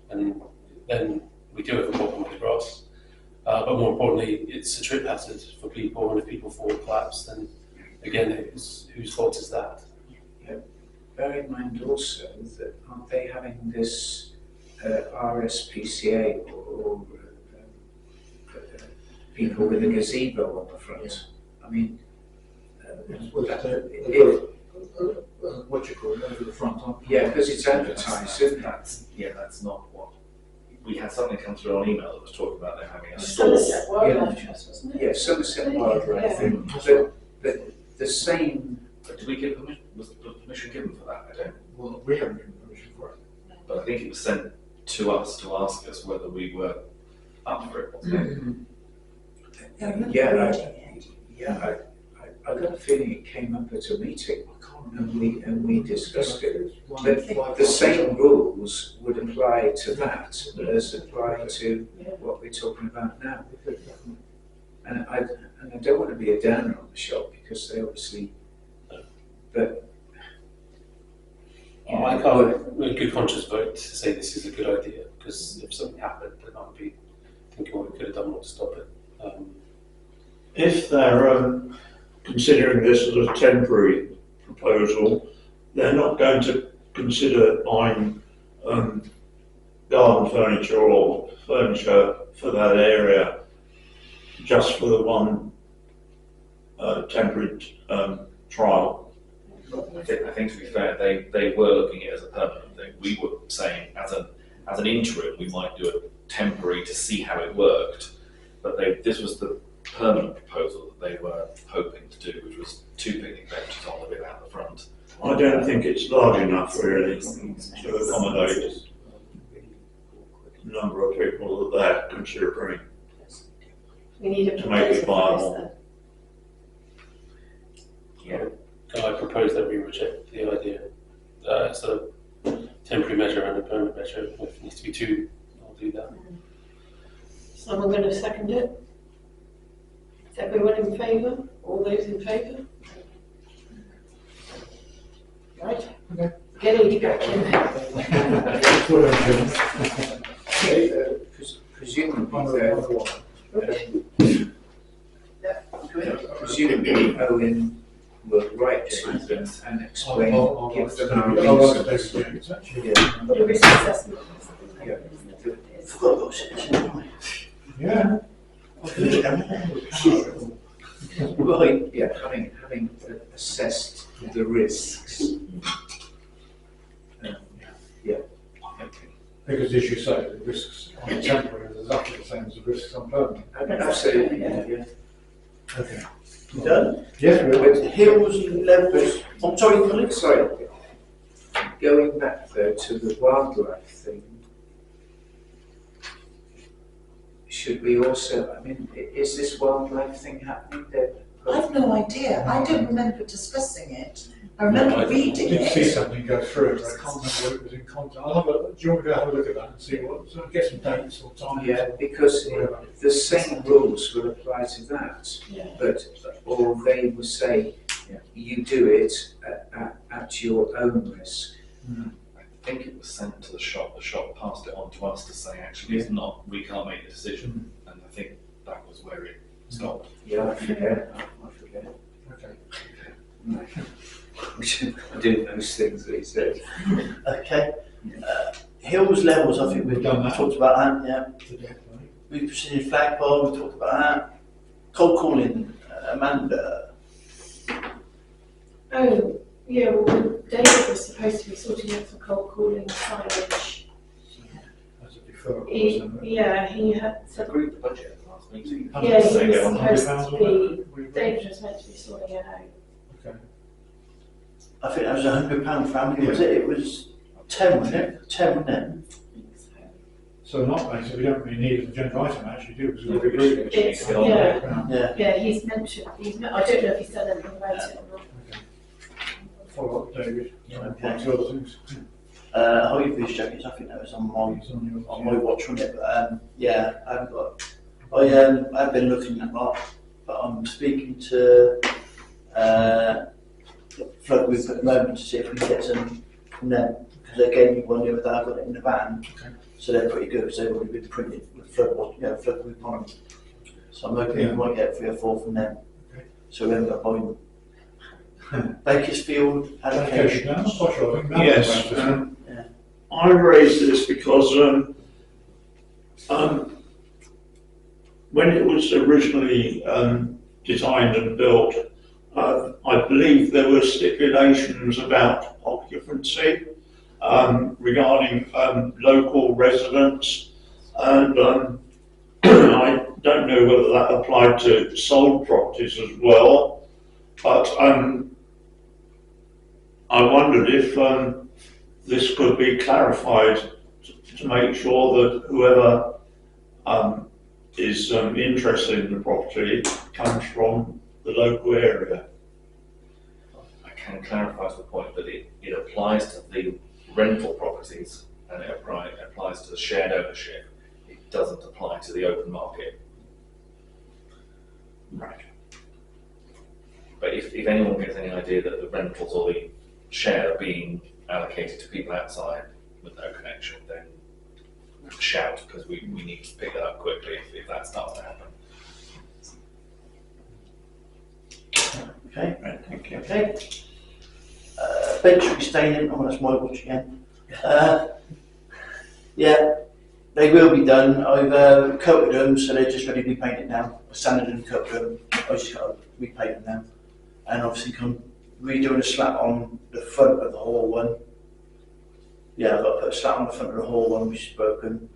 and then we do have a problem with the grass. But more importantly, it's a trip hazard for people, and if people fall and collapse, then again, whose fault is that? Bear in mind also that aren't they having this RSPCA or people with a gazebo on the front? I mean, What you call it, over the front, aren't yeah, because it's advertised, isn't it? That's not what, we had something come through on email that was talking about them having a Somerset store. Wildlife Trust, wasn't it? Yeah, Somerset Wildlife Yeah. thing. But the same, Did we give permission, was the permission given for that? I don't, Well, we haven't given permission for it. but I think it was sent to us to ask us whether we were up for it, wasn't it? I got a feeling it came up at a meeting and we discussed it. But the same rules would apply to that as apply to what we're talking about now. And I don't want to be a downer on the shop because they obviously, but. I can't, with a good conscience vote to say this is a good idea, because if something happened, then I'd be thinking what we could have done more to stop it. If they're considering this as a temporary proposal, they're not going to consider buying garden furniture or furniture for that area just for the one temporary trial. I think to be fair, they were looking at it as a permanent thing. We were saying as an interim, we might do it temporary to see how it worked. But this was the permanent proposal that they were hoping to do, which was 2 picnic benches on the bit out the front. I don't think it's large enough really to accommodate the number of people that they're considering. We need a To make it proposal for viable. this Yeah. Can I propose that we reject the idea? It's a temporary measure and a permanent measure. If it needs to be 2, I'll do that. then. Someone going to second it? Is everyone in favour? All those in favour? Right. Okay. Get Edie back in there. Presumably Owen will write to them and explain, give them our reasons. The risk assessment. Yeah. Forgot about it. Yeah. Right. Yeah, having assessed the risks. Yeah, okay. Because as you say, the risks on temporary is exactly the same as the risks on permanent. Absolutely, yeah. Okay. You done? Yes, we With hills, levels, I'm sorry, colleagues. Sorry, going back though to the wildlife thing, should we also, I mean, is this wildlife thing happening there? I've no idea. I don't remember discussing it. I remember I reading did see it. something go through, but I can't remember what it was in context. Do you want me to have a look at that and see what, so get some dates or times? Yeah, because Whatever. the same rules will apply to that, Yeah. but, or they will say, you do it at your own risk. I think it was sent to the shop passed it on to us to say, actually, it's not, we can't make a decision, and I think that was where it stopped. Yeah, I forget. Okay. I do those things that he said. Okay. Hills levels, I think we've Done that. talked about that, yeah. We've seen flagpole, we talked about that. Cold calling, Amanda. Oh, yeah, well, David was supposed to be sorting out some cold calling signage. That's a deferral. He, isn't it? yeah, he had It's said, agreed the budget at the last meeting. yeah, he Say was go on. supposed £100 to on be, that? We agreed? David was meant to be sorting it out. Okay. I think that was £100 for how many was it? It was 10, wasn't it? 10, wasn't it? So not basically, we don't really need an agenda item actually, do we? Because No, we've we agreed should- it. should It's, get on yeah, there. Yeah. yeah, he's mentioned, I don't know if he said anything about it or not. Okay. Follow up, David. Okay. Two other things. High vis jackets, I think that was on my It's on yours, on my watch on it, but yeah, I haven't got. I've been looking at that, but I'm speaking to Flood Group at the moment to see if we can get some from them because they gave me one the other day. I got it in the van, Okay. so they're pretty good because they've already been printed with Flood Group on them. So I'm hoping Yeah. we might get 3 or 4 from them. Okay. So we haven't got buying Bakersfield Allocation, allocation. no, I'm not quite sure, I think. Yes, Yeah. I raised this because when it was originally designed and built, I believe there were stipulations about occupancy regarding local residents, and I don't know whether that applied to sold properties as well, but I wondered if this could be clarified to make sure that whoever is interested in the property comes from the local area. I can clarify to the point that it applies to the rental properties and it applies to the shared ownership. It doesn't apply to the open market. Right. But if anyone gets any idea that the rentals or the share are being allocated to people outside with no connection, then shout, because we need to pick that up quickly if that starts to happen. Okay. Right, thank you. Okay. Bench restaining, oh that's my watch again. Yeah, they will be done. I've coated them so they're just ready to be painted now. I sanded and coated them, I just got to repaint them now. And obviously come redoing a slat on the front of the hall one. Yeah, I've got to put a slat on the front of the hall one which is broken.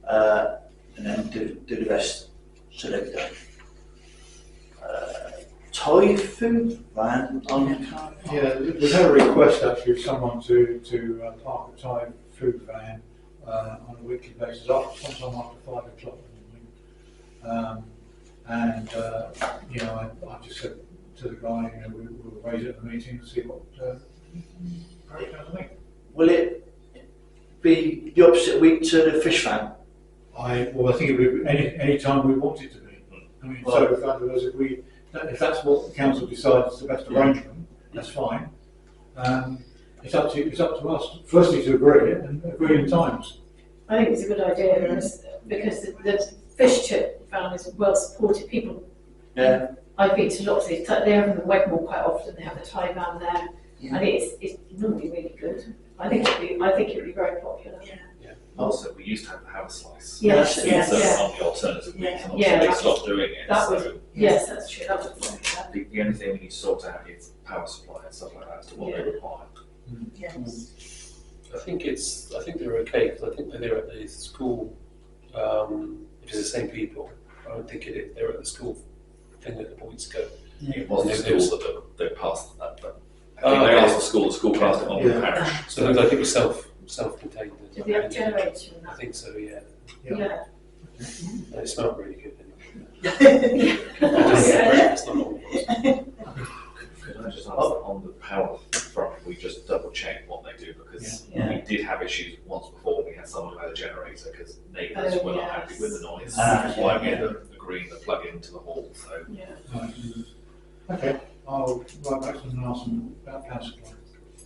And then do the rest. So there we go. Thai food van on the car. Yeah, we've had a request actually of someone to park a Thai food van on a weekly basis, sometime after 5 o'clock in the morning. And I just said to the guy, we'll raise it at the meeting and see what how he does think. Will it be the opposite week to the fish van? I think it would be any time we want it to be. I mean, so if that's what the council decides is the best arrangement, that's fine. It's up to us, firstly to agree it and agree in times. I think it's a good idea because the fish chip van is well supported. People, Yeah. I've been to lots of these, they have them in Wegmore quite often, they have the Thai van there, Yeah. and it's normally really good. I think it'd be very popular. Yeah. Also, we used to have a slice. Yes, Yes, yes, On the alternative weeks, and Yeah, obviously they that stopped doing it, that was- so yes, that's true, that was the only thing we need to sort out is power supply and stuff like that as to what they require. Yes. I think they're okay, because I think they're at the school, if it's the same people, I don't think they're at the school thing that the boys go. It wasn't the Yeah. school that they passed that, but I think they asked the school passed it on to the parish. So it looked like it was self-contained. Did they have generators in I that? think so, yeah. Yeah. Yeah. And it smelled really good. It's not all. Could I just ask on the power front, we just double check what they do, because Yeah. we did have issues once before. We had someone who had a generator because neighbours Oh, were not yes. happy with the noise. Ah, Which is why we yeah. ended up agreeing to plug into the hall. So Yeah. Right. Okay, I'll write back to them and ask them about power supply.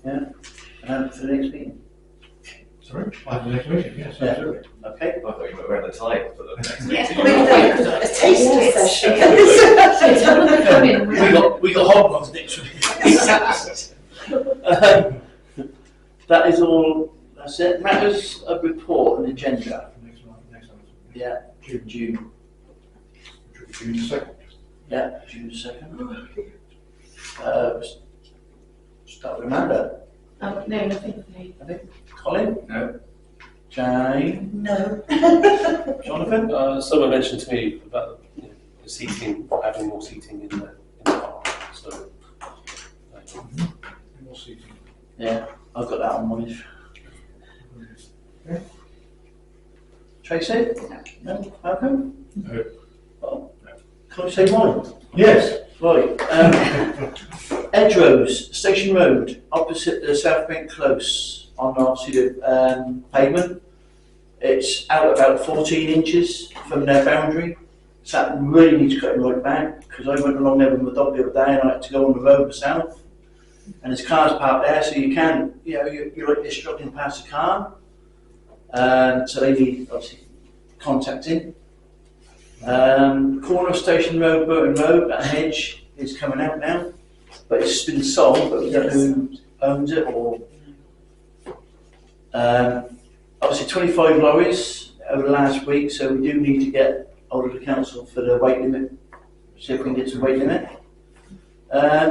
For the next meeting. Sorry? At the next meeting, yes, Yeah. absolutely. Okay. I thought you were around the time for the next Yeah. meeting. A taster Yes. session. So tell them to come in. We got hot ones next week. That is all. That's it. Matters of report and agenda. Next item. Yeah, June. June 2nd. Yeah, June 2nd. Start with Amanda. No, nothing for me. Colin? No. Jane? No. Jonathan? Someone mentioned to me about the seating, having more seating in the park. So, More seating. Yeah, I've got that on mine. Tracy? No. Malcolm? No. Well, can I say mine? Yes. Right. Edgerows, Station Road, opposite the South Bank Close, on obviously the pavement. It's out about 14 inches from their boundary. So that really needs cutting right back, because I went along there with my dog the other day and I had to go on the road myself. And there's cars parked there, so you can't, you're like you're struggling past the car. So they need obviously contacting. Corner of Station Road, Burton Road, that hedge is coming out now, but it's been sold, but we don't know who owns it or. Obviously 25 lorries over the last week, so we do need to get hold of the council for the weight limit, see if we can get some weight limit.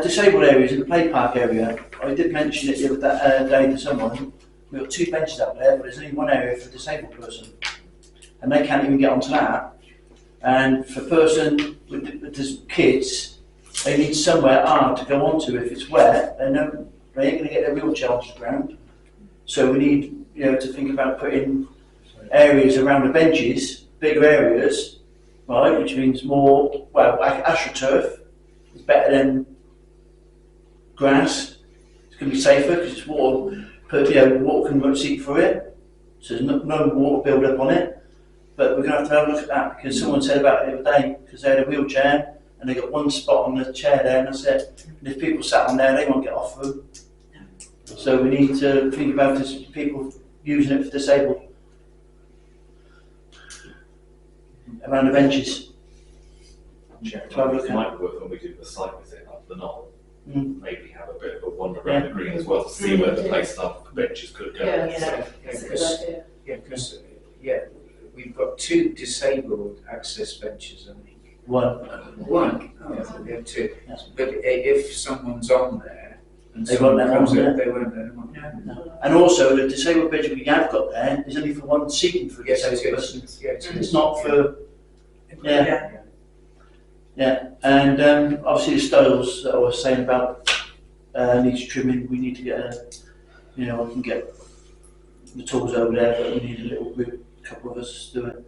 Disabled areas in the play park area, I did mention it the other day to someone. We've got 2 benches up there, but there's only one area for a disabled person, and they can't even get onto that. And for a person with kids, they need somewhere hard to go onto. If it's wet, they ain't going to get their wheelchair off the ground. So we need, to think about putting areas around the benches, bigger areas, right, which means more, astroturf is better than grass. It's going to be safer because it's water, water can seep through it, so there's no water build up on it. But we're going to have a look at that, because someone said about it the other day, because they had a wheelchair and they got one spot on the chair there, and that's it. And if people sat on there, they won't get off through. So we need to think about this, people using it for disabled. Around the benches. Check. To have a look It at. might work when we do the site visit up the Knoll. Mm. Maybe have a bit of a wander around the green as well to see where the play stuff benches could go. Yeah, Yeah. that's a good idea. Because, we've got 2 disabled access benches, I think. One. One. Oh, we have 2. But if someone's on there and They someone won't let comes them on in, they won't let them on. And also, the disabled bench we have got there is only for one seating for a Yes, disabled yes, person. yes. It's not for, and obviously the styles that I was saying about needs trimming. We need to get I can get the tools over there, but we need a little group, a couple of us to do it.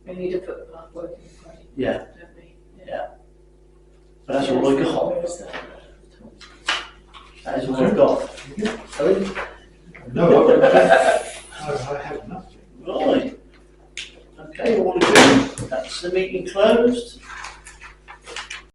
We need a footpath working Friday, Yeah, don't we? but that's all I got. Where is that? That is all I've got. Sorry? No, I have nothing. Right. Okay, all agreed. That's the meeting closed.